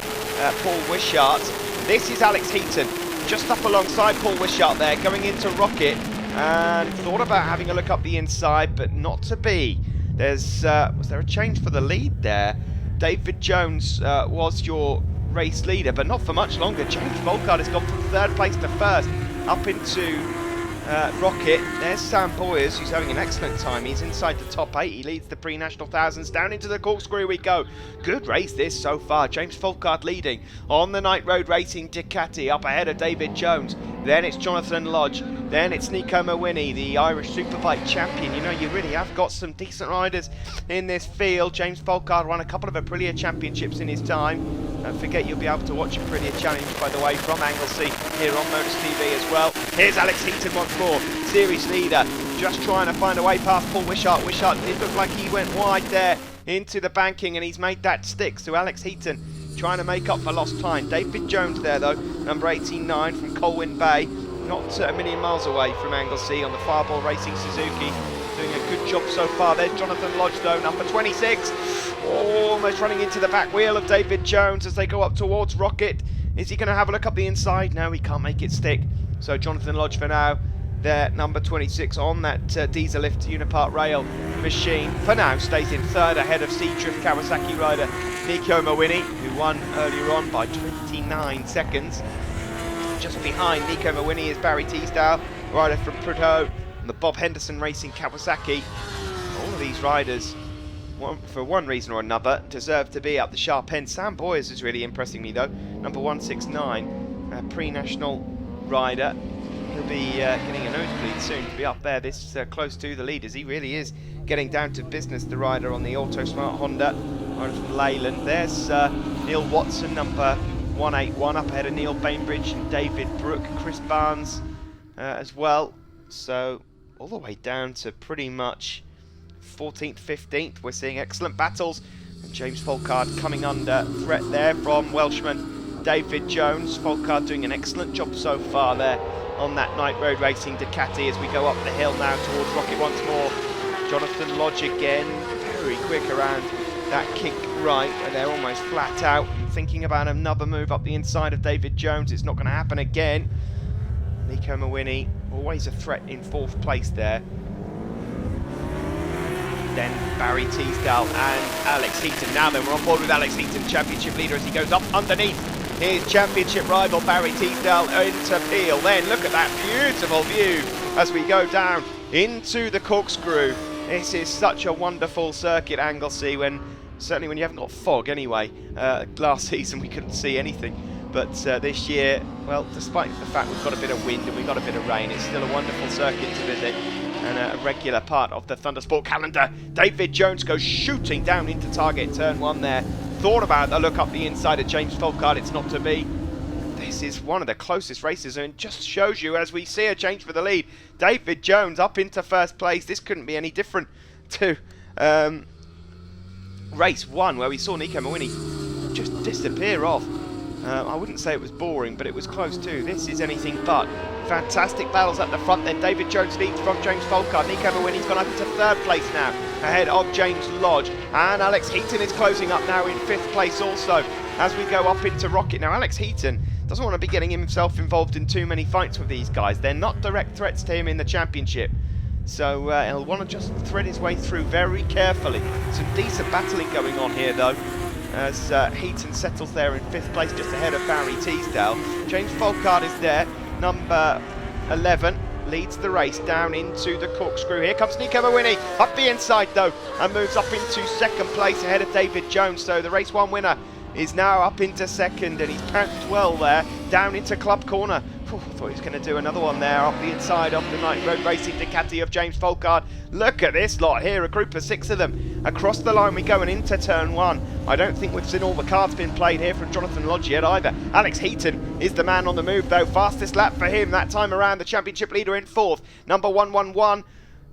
Paul Wishart. This is Alex Heaton just up alongside Paul Wishart there going into Rocket, and thought about having a look up the inside but not to be. There's was there a change for the lead there? David Jones was your race leader, but not for much longer. James Volkart has gone from third place to first up into Rocket. There's Sam Boyers, who's having an excellent time. He's inside the top 8. He leads the pre-National Thousands. Down into the corkscrew we go. Good race this so far. James Volkart leading on the Night Road Racing Ducati, up ahead of David Jones. Then it's Jonathan Lodge. Then it's Nico Mawhinney, the Irish Superbike champion. You know, you really have got some decent riders in this field. James Volkart won a couple of Aprilia championships in his time. Don't forget, you'll be able to watch Aprilia Challenge, by the way, from Anglesey here on Modus TV as well. Here's Alex Heaton once more, series leader, just trying to find a way past Paul Wishart. Wishart did look like he went wide there into the banking, and he's made that stick. So Alex Heaton trying to make up for lost time. David Jones there though, number 89 from Colwyn Bay, not a million miles away from Anglesey on the Fireball Racing Suzuki. Doing a good job so far. There's Jonathan Lodge though, number 26. Almost running into the back wheel of David Jones as they go up towards Rocket. Is he going to have a look up the inside? No, he can't make it stick. So Jonathan Lodge for now, there, number 26 on that diesel lift Unipart rail machine. For now, stays in third ahead of Seatrift Kawasaki rider Nico Mawhinney, who won earlier on by 29 seconds. Just behind Nico Mawhinney is Barry Teasdale, rider from Prudhoe, and the Bob Henderson Racing Kawasaki. All of these riders, for one reason or another, deserve to be up the sharp end. Sam Boyers is really impressing me though, number 169, pre-national rider. He'll be getting a nosebleed soon to be up there this close to the leaders. He really is getting down to business, the rider on the Autosmart Honda, rider from Leyland. There's Neil Watson, number 181, up ahead of Neil Bainbridge and David Brooke, Chris Barnes as well. So all the way down to pretty much 14th, 15th. We're seeing excellent battles. And James Volkart coming under threat there from Welshman David Jones. Volkart doing an excellent job so far there on that Night Road Racing Ducati as we go up the hill now towards Rocket once more. Jonathan Lodge again, very quick around that kick right, and they're almost flat out. Thinking about another move up the inside of David Jones. It's not going to happen again. Nico Mawhinney, always a threat in fourth place there. Then Barry Teasdale and Alex Heaton. Now then, we're on board with Alex Heaton, championship leader, as he goes up underneath his championship rival Barry Teasdale into Peel. Then look at that beautiful view as we go down into the corkscrew. This is such a wonderful circuit, Anglesey, certainly when you haven't got fog anyway. Last season we couldn't see anything, but this year, well, despite the fact we've got a bit of wind and we've got a bit of rain, it's still a wonderful circuit to visit and a regular part of the Thundersport calendar. David Jones goes shooting down into target turn 1 there. Thought about the look up the inside of James Folkard, it's not to be. This is one of the closest races and just shows you as we see a change for the lead. David Jones up into first place. This couldn't be any different to race 1 where we saw Nico Mawini just disappear off. I wouldn't say it was boring, but it was close too. This is anything but. Fantastic battles at the front then. David Jones leads from James Folkard. Nico Mawini's gone up into third place now, ahead of James Lodge. And Alex Heaton is closing up now in 5th place also as we go up into Rocket. Now Alex Heaton doesn't want to be getting himself involved in too many fights with these guys. They're not direct threats to him in the championship. So he'll want to just thread his way through very carefully. Some decent battling going on here though, as Heaton settles there in 5th place just ahead of Barry Teasdale. James Folkard is there, number 11, leads the race down into the corkscrew. Here comes Nico Mawini up the inside though and moves up into 2nd place ahead of David Jones. So the race 1 winner is now up into 2nd and he's pounced well there down into Club Corner. I thought he was going to do another one there up the inside of the Night Road Racing Ducati of James Folkard. Look at this lot here, a group of 6 of them. Across the line we go and into turn 1. I don't think we've seen all the cards being played here from Jonathan Lodge yet either. Alex Heaton is the man on the move though. Fastest lap for him that time around. The championship leader in 4th. Number 111.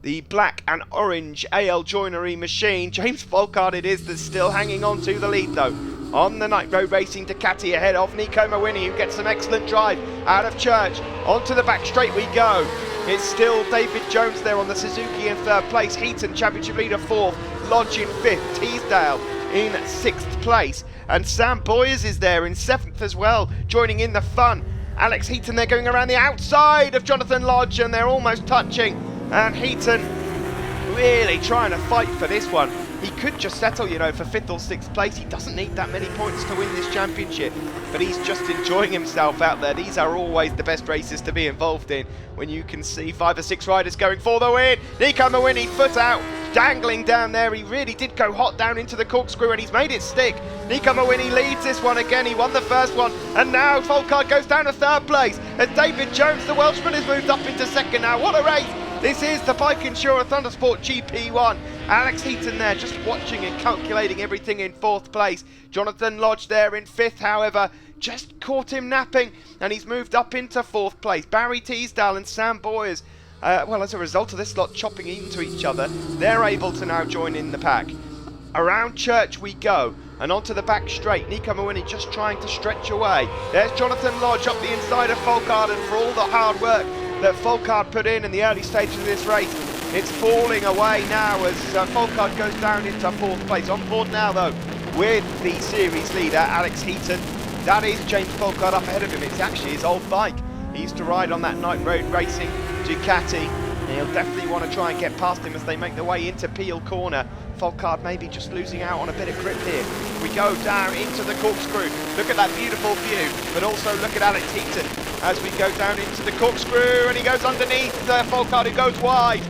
The black and orange AL joinery machine. James Folkard it is that's still hanging on to the lead though. On the Night Road Racing Ducati ahead of Nico Mawini, who gets some excellent drive out of Church. Onto the back straight we go. It's still David Jones there on the Suzuki in 3rd place. Heaton, championship leader 4th. Lodge in 5th. Teasdale in 6th place. And Sam Boyers is there in 7th as well, joining in the fun. Alex Heaton, they're going around the outside of Jonathan Lodge and they're almost touching. And Heaton really trying to fight for this one. He could just settle, you know, for 5th or 6th place. He doesn't need that many points to win this championship, but he's just enjoying himself out there. These are always the best races to be involved in when you can see 5 or 6 riders going for the win. Nico Mawini, foot out, dangling down there. He really did go hot down into the corkscrew and he's made it stick. Nico Mawini leads this one again. He won the first one and now Folkard goes down to 3rd place as David Jones, the Welshman, has moved up into 2nd now. What a race! This is the Bike Insurer Thundersport GP1. Alex Heaton there just watching and calculating everything in 4th place. Jonathan Lodge there in 5th, however, just caught him napping and he's moved up into 4th place. Barry Teasdale and Sam Boyers, well, as a result of this lot chopping into each other, they're able to now join in the pack. Around Church we go and onto the back straight. Nico Mawini just trying to stretch away. There's Jonathan Lodge up the inside of Folkard, and for all the hard work that Folkard put in the early stages of this race, it's falling away now as Folkard goes down into 4th place. On board now though with the series leader Alex Heaton. That is James Folkard up ahead of him. It's actually his old bike. He used to ride on that Night Road Racing Ducati. And he'll definitely want to try and get past him as they make their way into Peel Corner. Folkard maybe just losing out on a bit of grip here. We go down into the corkscrew. Look at that beautiful view, but also look at Alex Heaton as we go down into the corkscrew and he goes underneath Folkard, who goes wide.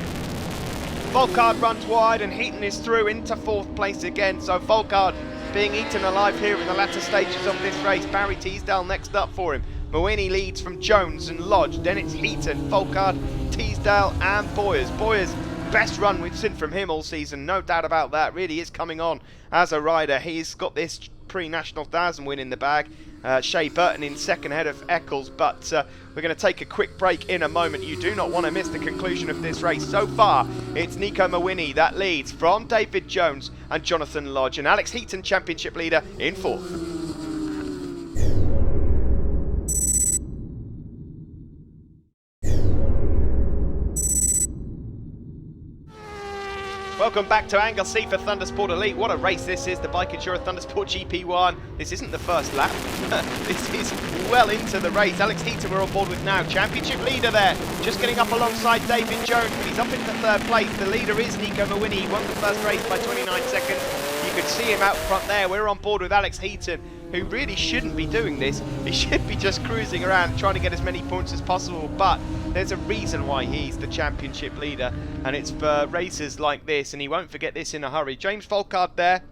Folkard runs wide and Heaton is through into 4th place again. So Folkard being eaten alive here in the latter stages of this race. Barry Teasdale next up for him. Mawini leads from Jones and Lodge. Then it's Heaton, Folkard, Teasdale and Boyers. Boyers, best run we've seen from him all season, no doubt about that. Really is coming on as a rider. He's got this pre-National 1000 win in the bag. Shea Burton in 2nd ahead of Eccles, but we're going to take a quick break in a moment. You do not want to miss the conclusion of this race. So far, it's Nico Mawini that leads from David Jones and Jonathan Lodge, and Alex Heaton, championship leader, in 4th. Welcome back to Anglesey for Thundersport Elite. What a race this is, the Bike Insurer Thundersport GP1. This isn't the first lap. This is well into the race. Alex Heaton we're on board with now. Championship leader there, just getting up alongside David Jones, but he's up into 3rd place. The leader is Nico Mawini. He won the first race by 29 seconds. You could see him out front there. We're on board with Alex Heaton, who really shouldn't be doing this. He should be just cruising around trying to get as many points as possible, but there's a reason why he's the championship leader, and it's for races like this, and he won't forget this in a hurry. James Folkard there,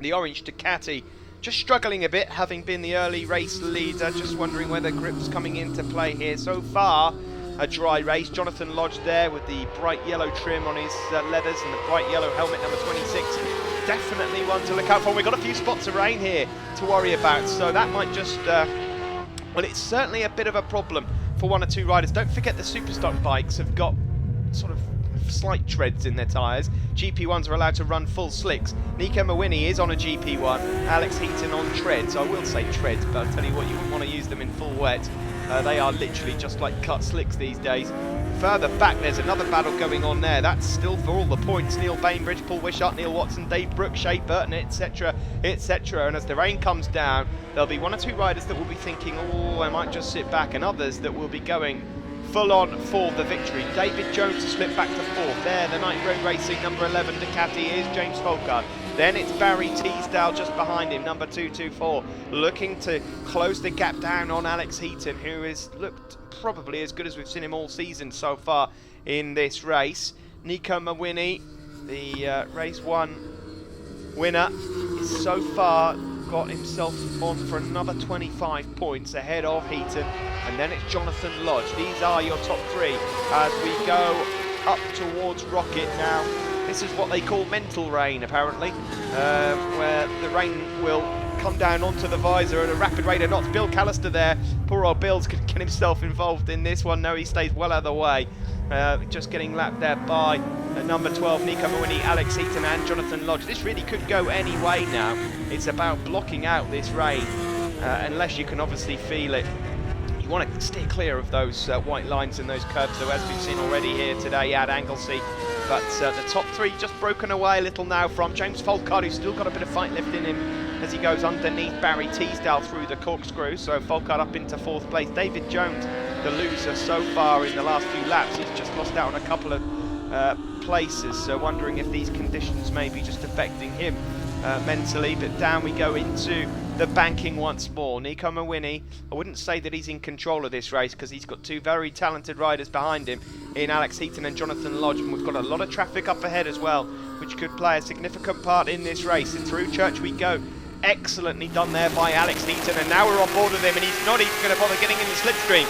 the orange Ducati, just struggling a bit, having been the early race leader, just wondering whether grip's coming into play here. So far, a dry race. Jonathan Lodge there with the bright yellow trim on his leathers and the bright yellow helmet, number 26. Definitely one to look out for. We've got a few spots of rain here to worry about, so that might just, well, it's certainly a bit of a problem for one or two riders. Don't forget the Superstock bikes have got sort of slight treads in their tyres. GP1s are allowed to run full slicks. Nico Mawini is on a GP1, Alex Heaton on treads. I will say treads, but I'll tell you what, you wouldn't want to use them in full wet. They are literally just like cut slicks these days. Further back, there's another battle going on there. That's still for all the points. Neil Bainbridge, Paul Wishart, Neil Watson, Dave Brooks, Shea Burton, etc, etc. And as the rain comes down, there'll be one or two riders that will be thinking, oh, I might just sit back, and others that will be going full on for the victory. David Jones has slipped back to fourth. There, the Night Road Racing number 11 Ducati is James Folkard. Then it's Barry Teasdale just behind him, number 224, looking to close the gap down on Alex Heaton, who has looked probably as good as we've seen him all season so far in this race. Nico Mawini, the race 1 winner, is so far got himself on for another 25 points ahead of Heaton, and then it's Jonathan Lodge. These are your top three as we go up towards Rocket now. This is what they call mental rain, apparently, where the rain will come down onto the visor at a rapid rate of knots. Bill Callister there, poor old Bill's going to get himself involved in this one. No, he stays well out of the way. Just getting lapped there by number 12, Nico Mawini, Alex Heaton and Jonathan Lodge. This really could go any way now. It's about blocking out this rain, unless you can obviously feel it. You want to steer clear of those white lines and those curves, though, as we've seen already here today at Anglesey. But the top three just broken away a little now from James Folkard, who's still got a bit of fight left in him as he goes underneath Barry Teasdale through the corkscrew. So Folkard up into fourth place. David Jones, the loser so far in the last few laps, he's just lost out on a couple of places. So wondering if these conditions may be just affecting him mentally. But down we go into the banking once more. Nico Mawini, I wouldn't say that he's in control of this race because he's got two very talented riders behind him in Alex Heaton and Jonathan Lodge, and we've got a lot of traffic up ahead as well, which could play a significant part in this race. And through Church we go. Excellently done there by Alex Heaton, and now we're on board with him, and he's not even going to bother getting in the slipstream.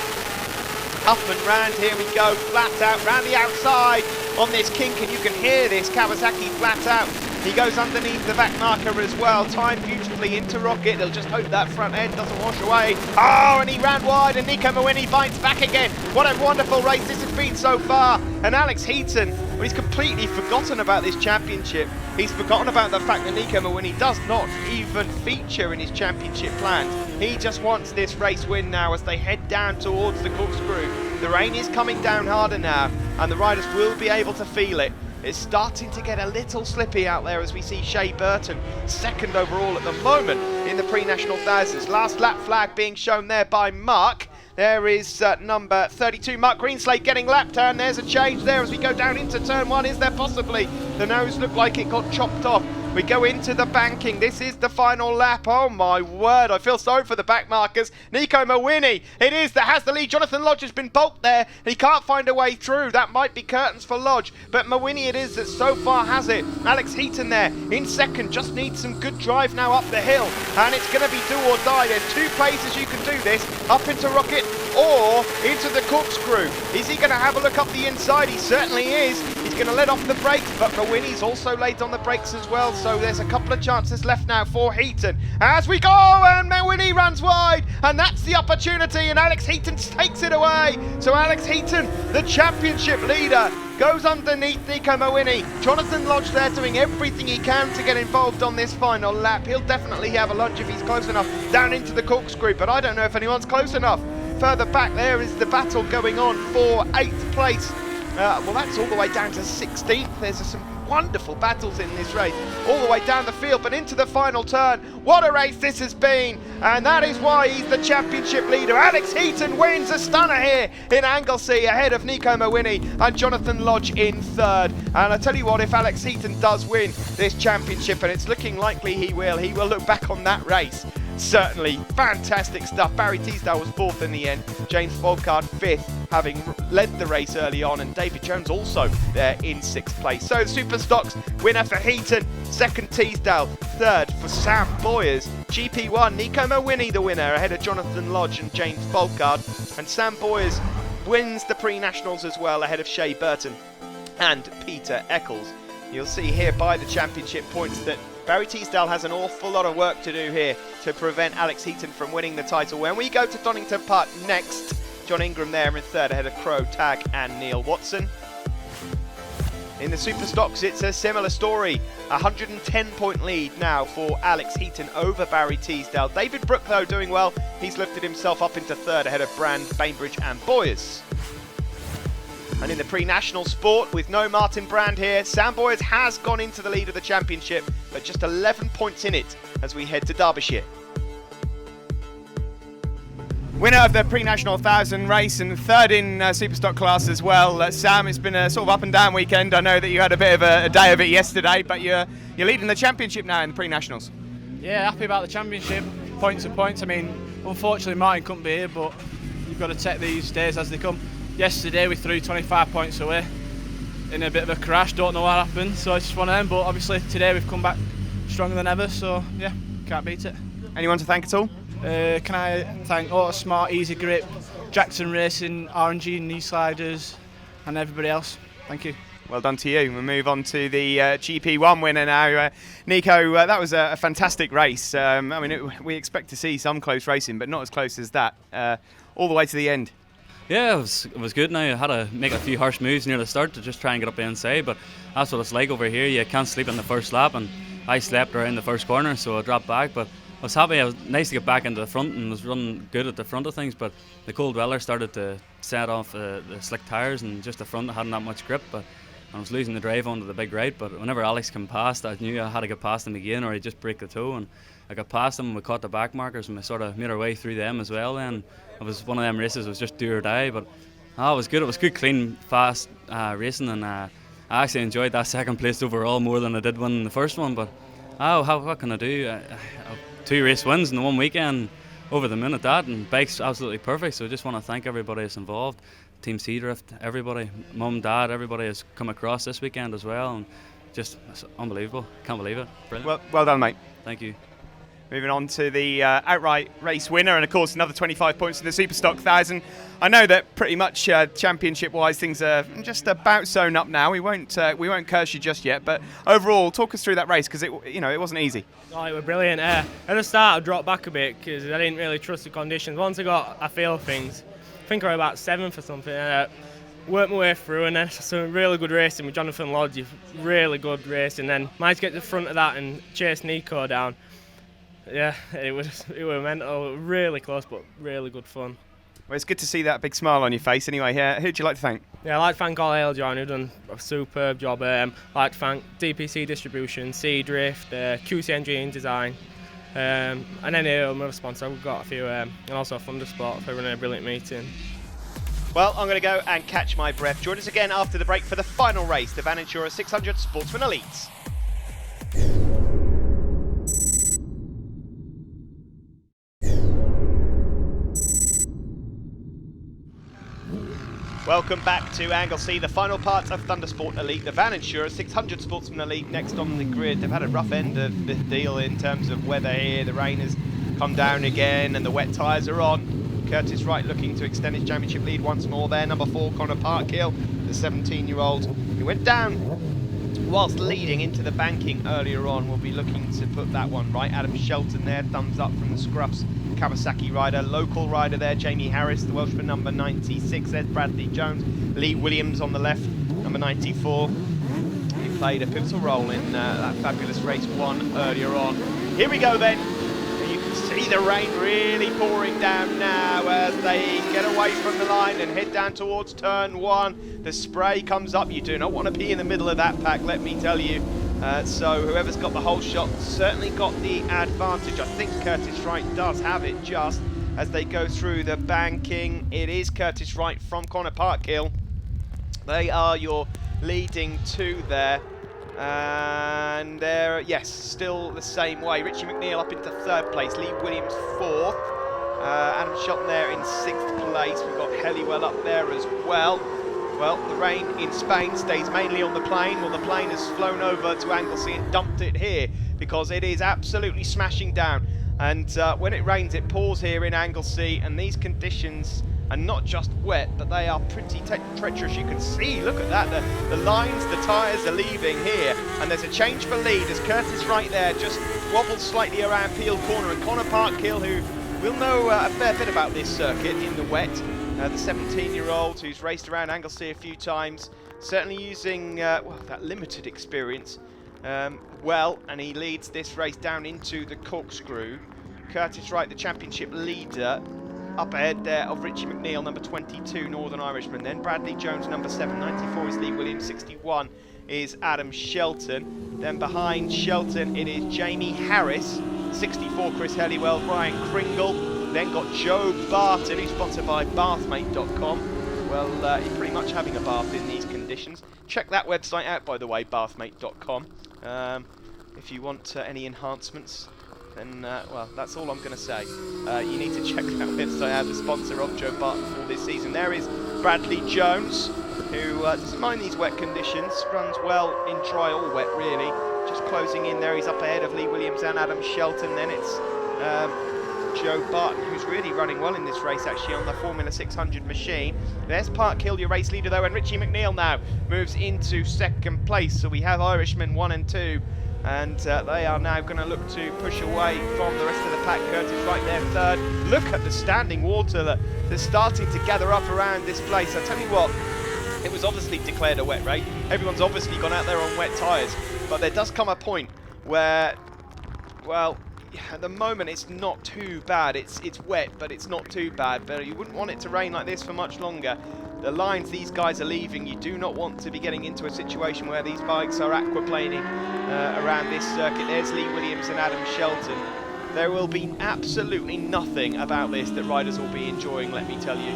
Up and round, here we go, flat out, round the outside on this kink, and you can hear this Kawasaki flat out. He goes underneath the back marker as well, timed beautifully into Rocket. They'll just hope that front end doesn't wash away. Oh, and he ran wide, and Nico Mawini bites back again. What a wonderful race this has been so far. And Alex Heaton, well, he's completely forgotten about this championship. He's forgotten about the fact that Nico Mawini does not even feature in his championship plans. He just wants this race win now as they head down towards the corkscrew. The rain is coming down harder now, and the riders will be able to feel it. It's starting to get a little slippy out there as we see Shea Burton second overall at the moment in the pre-national thousands. Last lap flag being shown there by Mark. There is number 32, Mark Greenslade, getting lapped, and there's a change there as we go down into turn one. Is there possibly? The nose looked like it got chopped off. We go into the banking. This is the final lap. Oh my word, I feel sorry for the back markers. Nico Mawini, it is that has the lead. Jonathan Lodge has been bulked there. He can't find a way through. That might be curtains for Lodge, but Mawini it is that so far has it. Alex Heaton there in second, just needs some good drive now up the hill, and it's going to be do or die. There's two places you can do this, up into Rocket or into the corkscrew. Is he going to have a look up the inside? He certainly is. He's going to let off the brakes, but Mawini's also late on the brakes as well, so there's a couple of chances left now for Heaton. As we go, and Mawini runs wide, and that's the opportunity, and Alex Heaton takes it away. So Alex Heaton, the championship leader, goes underneath Nico Mawini. Jonathan Lodge there doing everything he can to get involved on this final lap. He'll definitely have a lunge if he's close enough down into the corkscrew, but I don't know if anyone's close enough. Further back there is the battle going on for 8th place. Well, that's all the way down to 16th. There's some wonderful battles in this race, all the way down the field, but into the final turn. What a race this has been, and that is why he's the championship leader. Alex Heaton wins a stunner here in Anglesey, ahead of Nico Mawini and Jonathan Lodge in third. And I tell you what, if Alex Heaton does win this championship, and it's looking likely he will look back on that race certainly fantastic stuff. Barry Teasdale was 4th in the end, James Folkard 5th, having led the race early on, and David Jones also there in 6th place. So Super Stocks winner for Heaton, 2nd Teasdale, 3rd for Sam Boyers. GP1, Nico Mawini the winner ahead of Jonathan Lodge and James Folkard, and Sam Boyers wins the pre-nationals as well ahead of Shea Burton and Peter Eccles. You'll see here by the championship points that Barry Teasdale has an awful lot of work to do here to prevent Alex Heaton from winning the title. When we go to Donington Park next, John Ingram there in 3rd ahead of Crow, Tag and Neil Watson. In the Super Stocks, it's a similar story. 110-point lead now for Alex Heaton over Barry Teasdale. David Brooke, though, doing well. He's lifted himself up into 3rd ahead of Brand, Bainbridge and Boyers. And in the pre-national sport, with no Martin Brand here, Sam Boyers has gone into the lead of the championship, but just 11 points in it as we head to Derbyshire. Winner of the pre-national 1,000 race and 3rd in Superstock class as well. Sam, it's been a sort of up and down weekend. I know that you had a bit of a day of it yesterday, but you're leading the championship now in the pre-nationals. Yeah, happy about the championship. Points are points. I mean, unfortunately Martin couldn't be here, but you've got to take these days as they come. Yesterday we threw 25 points away in a bit of a crash. Don't know what happened, so it's just one of them. But obviously today we've come back stronger than ever, so yeah, can't beat it. Anyone to thank at all? Can I thank Auto Smart, Easy Grip, Jackson Racing, R&G Knee Sliders and everybody else. Thank you. Well done to you. We'll move on to the GP1 winner now. Nico, that was a fantastic race. I mean, we expect to see some close racing, but not as close as that, all the way to the end. Yeah, it was good. Now I had to make a few harsh moves near the start to just try and get up the inside, but that's what it's like over here. You can't sleep in the first lap, and I slept around the first corner, so I dropped back. But I was happy. It was nice to get back into the front and was running good at the front of things, but the cold weather started to set off the slick tyres, and just the front hadn't that much grip. But I was losing the drive onto the big right, but whenever Alex came past, I knew I had to get past him again or he'd just break the toe, and I got past him and we caught the back markers and we sort of made our way through them as well. Then it was one of them races, it was just do or die, but it was good. It was good, clean, fast racing, and I actually enjoyed that second place overall more than I did win the first one. But what can I do? 2 race wins in the one weekend, over the moon at that, and bike's absolutely perfect. So I just want to thank everybody that's involved, Team Seadrift, everybody, Mum, Dad, everybody has come across this weekend as well, and just it's unbelievable. Can't believe it. Brilliant. Well done, mate. Thank you. Moving on to the outright race winner, and of course another 25 points in the Superstock 1,000. I know that pretty much championship-wise things are just about sewn up now. We won't curse you just yet, but overall, talk us through that race, because it wasn't easy. Oh, it was brilliant. At the start, I dropped back a bit because I didn't really trust the conditions. Once I got a feel of things, I think I was about 7th or something. Worked my way through, and then some really good racing with Jonathan Lodge. Really good racing. Then managed to get to the front of that and chase Nico down. Yeah, it was mental. Really close, but really good fun. Well, it's good to see that big smile on your face. Anyway, who'd you like to thank? Yeah, I'd like to thank all Hail John, who've done a superb job. I'd like to thank DPC Distribution, Seadrift, QC Engineering Design, and any other sponsor. We've got a few, and also Thundersport for running a brilliant meeting. Well, I'm going to go and catch my breath. Join us again after the break for the final race, the Van Insura 600 Sportsman Elites. Welcome back to Anglesey, the final part of Thundersport Elite, the Van Insura 600 Sportsman Elite next on the grid. They've had a rough end of the deal in terms of weather here. The rain has come down again and the wet tyres are on. Curtis Wright looking to extend his championship lead once more there. Number 4, Connor Parkhill, the 17-year-old who went down whilst leading into the banking earlier on. We'll be looking to put that one right. Adam Shelton there, thumbs up from the Scruffs. Kawasaki rider, local rider there, Jamie Harris, the Welshman, number 96, there's Bradley Jones, Lee Williams on the left, number 94, who played a pivotal role in that fabulous race 1 earlier on. Here we go then. You can see the rain really pouring down now as they get away from the line and head down towards turn 1. The spray comes up. You do not want to be in the middle of that pack, let me tell you. So whoever's got the whole shot certainly got the advantage. I think Curtis Wright does have it just as they go through the banking. It is Curtis Wright from Connor Parkhill. They are your leading 2 there. And there, yes, still the same way. Richie McNeil up into 3rd place, Lee Williams 4th, Adam Shelton there in 6th place. We've got Helliwell up there as well. Well, the rain in Spain stays mainly on the plain. Well, the plane has flown over to Anglesey and dumped it here because it is absolutely smashing down. And when it rains, it pours here in Anglesey, and these conditions are not just wet, but they are pretty treacherous. You can see, look at that, the lines, the tyres are leaving here, and there's a change for lead as Curtis Wright there just wobbles slightly around Peel Corner, and Connor Parkhill, who will know a fair bit about this circuit in the wet, the 17-year-old who's raced around Anglesey a few times, certainly using well, that limited experience well, and he leads this race down into the corkscrew. Curtis Wright, the championship leader, up ahead there of Richie McNeil, number 22, Northern Irishman. Then Bradley Jones, number 7, 94 is Lee Williams, 61 is Adam Shelton. Then behind Shelton it is Jamie Harris, 64 Chris Helliwell, Brian Kringle. Then got Joe Barton, who's sponsored by bathmate.com. Well, he's pretty much having a bath in these conditions. Check that website out, by the way, bathmate.com. If you want any enhancements, then, well, that's all I'm going to say. You need to check that website out, the sponsor of Joe Barton for this season. There is Bradley Jones, who doesn't mind these wet conditions, runs well in dry or wet, really. Just closing in there, he's up ahead of Lee Williams and Adam Shelton. Then it's Joe Barton, who's really running well in this race, actually, on the Formula 600 machine. There's Parkhill, your race leader, though, and Richie McNeil now moves into 2nd place. So we have Irishmen 1 and 2. And they are now going to look to push away from the rest of the pack. Curtis Wright there 3rd. Look at the standing water that's starting to gather up around this place. I tell you what, it was obviously declared a wet race. Everyone's obviously gone out there on wet tyres. But there does come a point where, well, at the moment it's not too bad. It's wet, but it's not too bad. But you wouldn't want it to rain like this for much longer. The lines these guys are leaving, you do not want to be getting into a situation where these bikes are aquaplaning around this circuit. There's Lee Williams and Adam Shelton. There will be absolutely nothing about this that riders will be enjoying, let me tell you.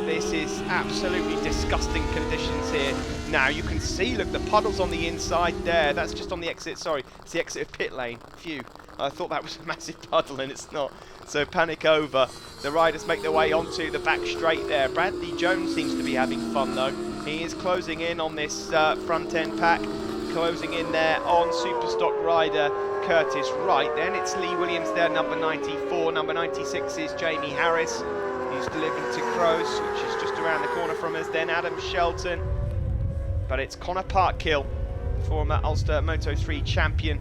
This is absolutely disgusting conditions here. Now you can see, look, the puddles on the inside there. That's just on the exit, sorry, it's the exit of pit lane. Phew, I thought that was a massive puddle and it's not. So panic over. The riders make their way onto the back straight there. Bradley Jones seems to be having fun though. He is closing in on this front end pack. Closing in there on Superstock rider Curtis Wright. Then it's Lee Williams there, number 94. Number 96 is Jamie Harris. He's delivering to Crows, which is just around the corner from us. Then Adam Shelton. But it's Connor Parkhill, former Ulster Moto3 champion,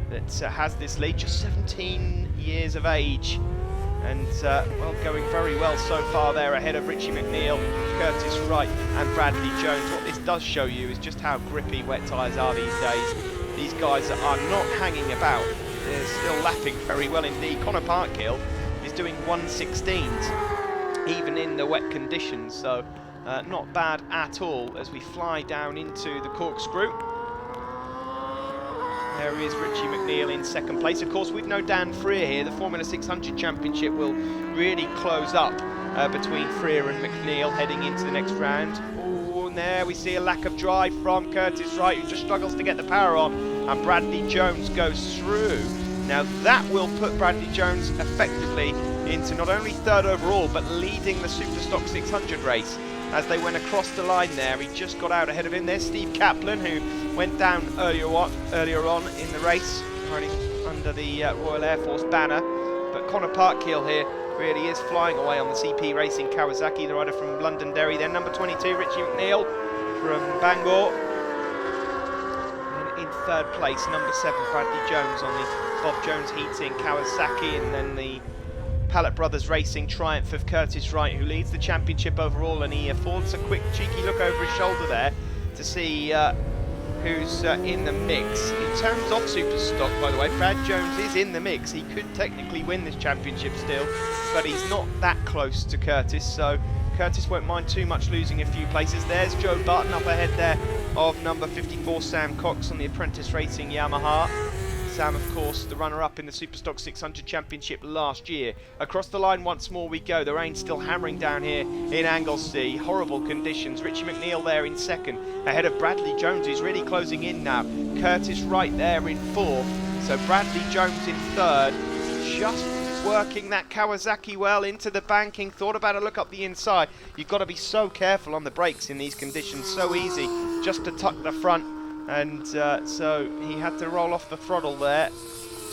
that has this lead, just 17 years of age. And, well, going very well so far there, ahead of Richie McNeil, Curtis Wright and Bradley Jones. What this does show you is just how grippy wet tyres are these days. These guys are not hanging about. They're still lapping very well indeed. Connor Parkhill is doing 1/16s, even in the wet conditions, so not bad at all as we fly down into the corkscrew. There is Richie McNeil in 2nd place. Of course, with no Dan Freer here, the Formula 600 Championship will really close up between Freer and McNeil heading into the next round. Oh, and there we see a lack of drive from Curtis Wright, who just struggles to get the power on, and Bradley Jones goes through. Now that will put Bradley Jones effectively into not only 3rd overall, but leading the Superstock 600 race. As they went across the line there, he just got out ahead of him. There's Steve Kaplan, who went down earlier on in the race, riding under the Royal Air Force banner. But Connor Parkhill here really is flying away on the CP Racing Kawasaki, the rider from Londonderry. Then number 22, Richie McNeil from Bangor. And in 3rd place, number 7, Bradley Jones on the Bob Jones Heating Kawasaki. And then the Pallet Brothers Racing triumph of Curtis Wright, who leads the championship overall, and he affords a quick cheeky look over his shoulder there to see who's in the mix. In terms of Superstock, by the way, Brad Jones is in the mix. He could technically win this championship still, but he's not that close to Curtis, so Curtis won't mind too much losing a few places. There's Joe Barton up ahead there of number 54, Sam Cox on the Apprentice Racing Yamaha. Sam, of course, the runner-up in the Superstock 600 Championship last year. Across the line once more we go. The rain's still hammering down here in Anglesey. Horrible conditions. Richie McNeil there in second, ahead of Bradley Jones, who's really closing in now. Curtis Wright there in fourth. So Bradley Jones in third. Just working that Kawasaki well into the banking. Thought about a look up the inside. You've got to be so careful on the brakes in these conditions. So easy just to tuck the front. And so he had to roll off the throttle there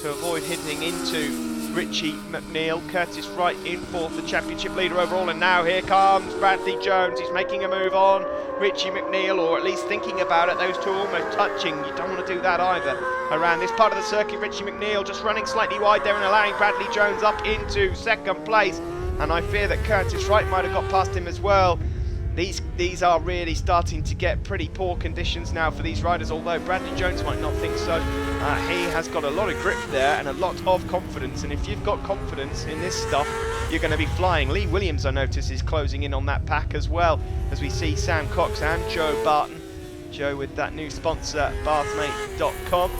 to avoid hitting into Richie McNeil. Curtis Wright in fourth, the championship leader overall, and now here comes Bradley Jones. He's making a move on Richie McNeil, or at least thinking about it. Those two almost touching. You don't want to do that either around this part of the circuit. Richie McNeil just running slightly wide there and allowing Bradley Jones up into second place, and I fear that Curtis Wright might have got past him as well. These are really starting to get pretty poor conditions now for these riders, although Bradley Jones might not think so. He has got a lot of grip there and a lot of confidence, and if you've got confidence in this stuff, you're going to be flying. Lee Williams, I notice, is closing in on that pack as well, as we see Sam Cox and Joe Barton. Joe with that new sponsor, bathmate.com.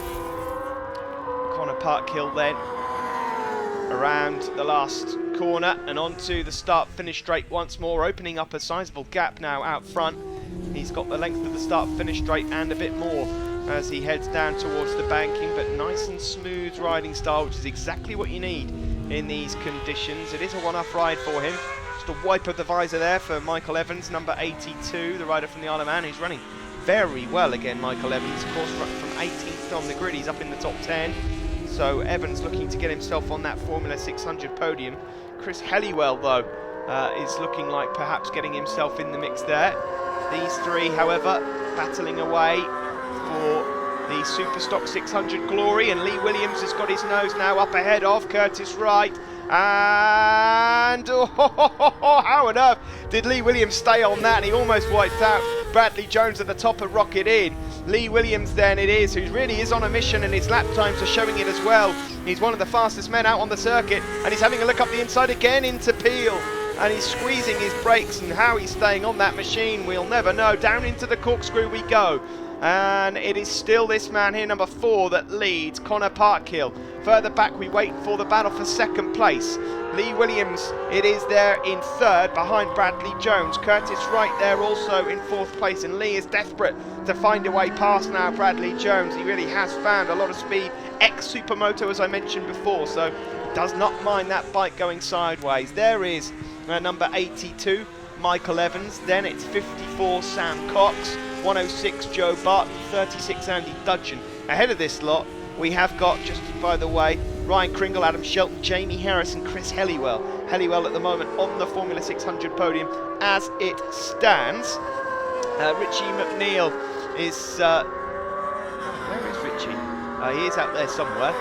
Connor Parkhill then around the last corner and onto the start-finish straight once more, opening up a sizable gap now out front. He's got the length of the start-finish straight and a bit more as he heads down towards the banking, but nice and smooth riding style, which is exactly what you need in these conditions. It is a one-off ride for him. Just a wipe of the visor there for Michael Evans, number 82, the rider from the Isle of Man, who's running very well again. Michael Evans, of course, from 18th on the grid, he's up in the top 10. So Evans looking to get himself on that Formula 600 podium. Chris Helliwell, though, is looking like perhaps getting himself in the mix there. These three, however, battling away for the Superstock 600 glory, and Lee Williams has got his nose now up ahead of Curtis Wright. And how on earth did Lee Williams stay on that? And he almost wiped out Bradley Jones at the top of Rocket Inn. Lee Williams then it is, who really is on a mission, and his lap times are showing it as well. He's one of the fastest men out on the circuit, and he's having a look up the inside again into Peel, and he's squeezing his brakes, and how he's staying on that machine we'll never know. Down into the corkscrew we go, and it is still this man here, number 4, that leads, Connor Parkhill. Further back we wait for the battle for second place. Lee Williams, it is there in third behind Bradley Jones. Curtis Wright there also in fourth place, and Lee is desperate to find a way past now Bradley Jones. He really has found a lot of speed, ex-Supermoto as I mentioned before, so does not mind that bike going sideways. There is number 82, Michael Evans. Then it's 54, Sam Cox. 106, Joe Barton. 36, Andy Dudgeon. Ahead of this lot, we have got, just by the way, Ryan Kringle, Adam Shelton, Jamie Harris and Chris Helliwell. Helliwell at the moment on the Formula 600 podium as it stands. Richie McNeil is... where is Richie? He is out there somewhere.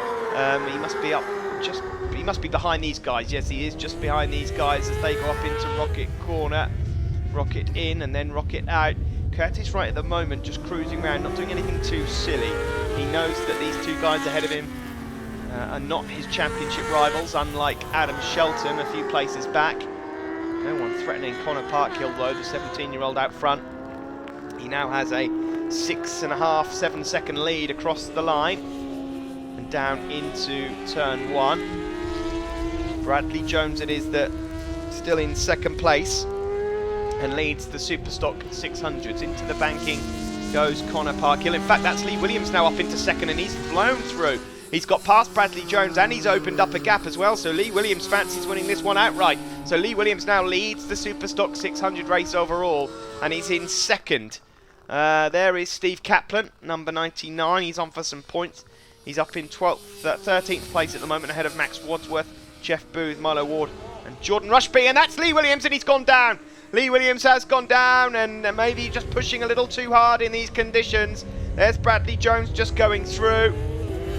He must be up just... He must be behind these guys. Yes, he is just behind these guys as they go up into Rocket Corner. Rocket in and then Rocket out. Curtis Wright at the moment just cruising around, not doing anything too silly. He knows that these two guys ahead of him are not his championship rivals, unlike Adam Shelton a few places back. No one threatening Connor Parkhill though, the 17-year-old out front. He now has a 6.5, 7 second lead across the line and down into turn 1. Bradley Jones it is that still in second place and leads the Superstock 600s. Into the banking goes Connor Parkhill. In fact, that's Lee Williams now up into second, and he's flown through. He's got past Bradley Jones, and he's opened up a gap as well, so Lee Williams fancies winning this one outright. So Lee Williams now leads the Superstock 600 race overall, and he's in second. There is Steve Kaplan, number 99. He's on for some points. He's up in 13th place at the moment, ahead of Max Wadsworth, Jeff Booth, Milo Ward, and Jordan Rushby, and that's Lee Williams, and he's gone down. Lee Williams has gone down, and maybe just pushing a little too hard in these conditions. There's Bradley Jones just going through,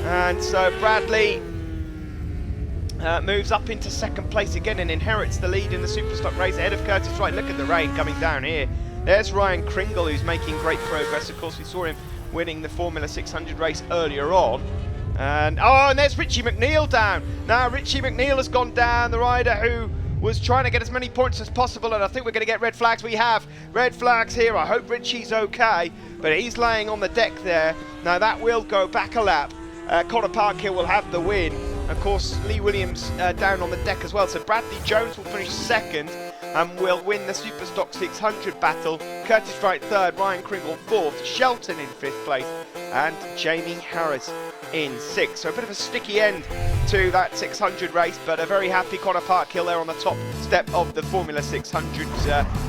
and so Bradley moves up into second place again and inherits the lead in the Superstock race ahead of Curtis Wright. Look at the rain coming down here. There's Ryan Kringle, who's making great progress. Of course, we saw him winning the Formula 600 race earlier on. And there's Richie McNeil down. Now Richie McNeil has gone down, the rider who was trying to get as many points as possible, and I think we're going to get red flags. We have red flags here. I hope Richie's okay, but he's laying on the deck there. Now that will go back a lap, Connor Parkhill will have the win. Of course, Lee Williams down on the deck as well. So Bradley Jones will finish second and will win the Superstock 600 battle. Curtis Wright third, Ryan Kringle fourth, Shelton in fifth place, and Jamie Harris in sixth. So a bit of a sticky end to that 600 race, but a very happy Connor Parkhill there on the top step of the Formula 600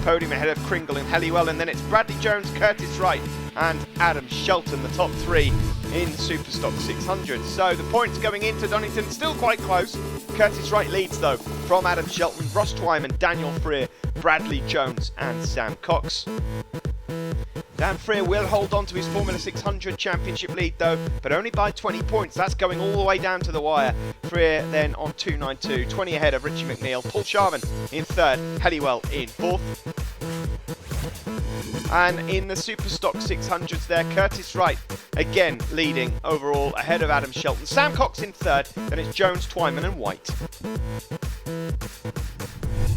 podium ahead of Kringle and Helliwell. And then it's Bradley Jones, Curtis Wright and Adam Shelton, the top three in Superstock 600. So the points going into Donington still quite close. Curtis Wright leads though from Adam Shelton, Ross Twyman, Daniel Freer, Bradley Jones and Sam Cox. Dan Freer will hold on to his Formula 600 championship lead though, but only by 20 points. That's going all the way down to the wire. Freer then on 292, 20 ahead of Richie McNeil. Paul Sharman in third, Helliwell in fourth. And in the Superstock 600s there, Curtis Wright again leading overall ahead of Adam Shelton. Sam Cox in third, then it's Jones, Twyman and White.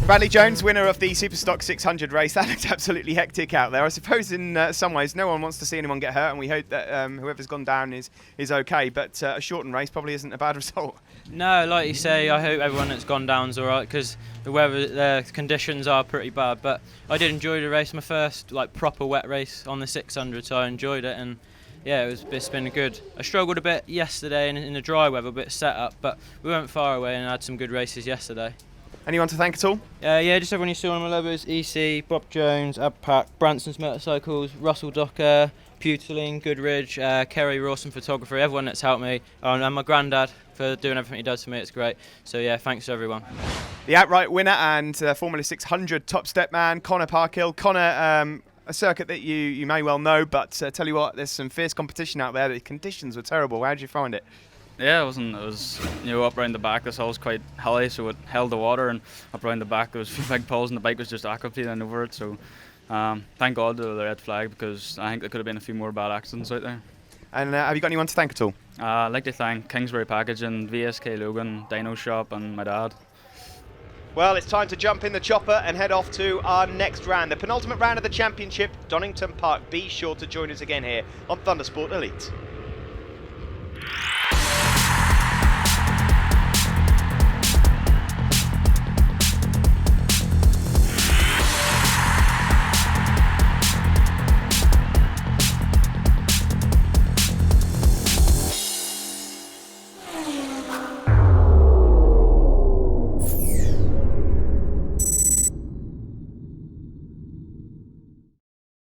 Bradley Jones, winner of the Superstock 600 race. That looks absolutely hectic out there. I suppose in some ways no one wants to see anyone get hurt, and we hope that whoever's gone down is okay, but a shortened race probably isn't a bad result. No, like you say, I hope everyone that's gone down is alright, because the conditions are pretty bad, but I did enjoy the race. My first proper wet race on the 600, so I enjoyed it, and yeah, it's been good. I struggled a bit yesterday in the dry weather, a bit set up, but we weren't far away and had some good races yesterday. Anyone to thank at all? Yeah, just everyone you saw on my levels: EC, Bob Jones, Abpac, Branson's Motorcycles, Russell Docker, Pewterling, Goodridge, Kerry Rawson Photography, everyone that's helped me, and my granddad for doing everything he does for me. It's great. So yeah, thanks to everyone. The outright winner and Formula 600 top step man, Connor Parkhill. Connor, a circuit that you may well know, but tell you what, there's some fierce competition out there. The conditions were terrible. How did you find it? Yeah, it was up round the back. This hill's quite hilly, so it held the water, and up round the back there was a few big pulls, and the bike was just aquaplaning over it. So thank God to the red flag, because I think there could have been a few more bad accidents out there. And have you got anyone to thank at all? I'd like to thank Kingsbury Packaging, VSK Logan, Dino Shop, and my dad. Well, it's time to jump in the chopper and head off to our next round, the penultimate round of the championship, Donington Park. Be sure to join us again here on Thundersport Elite.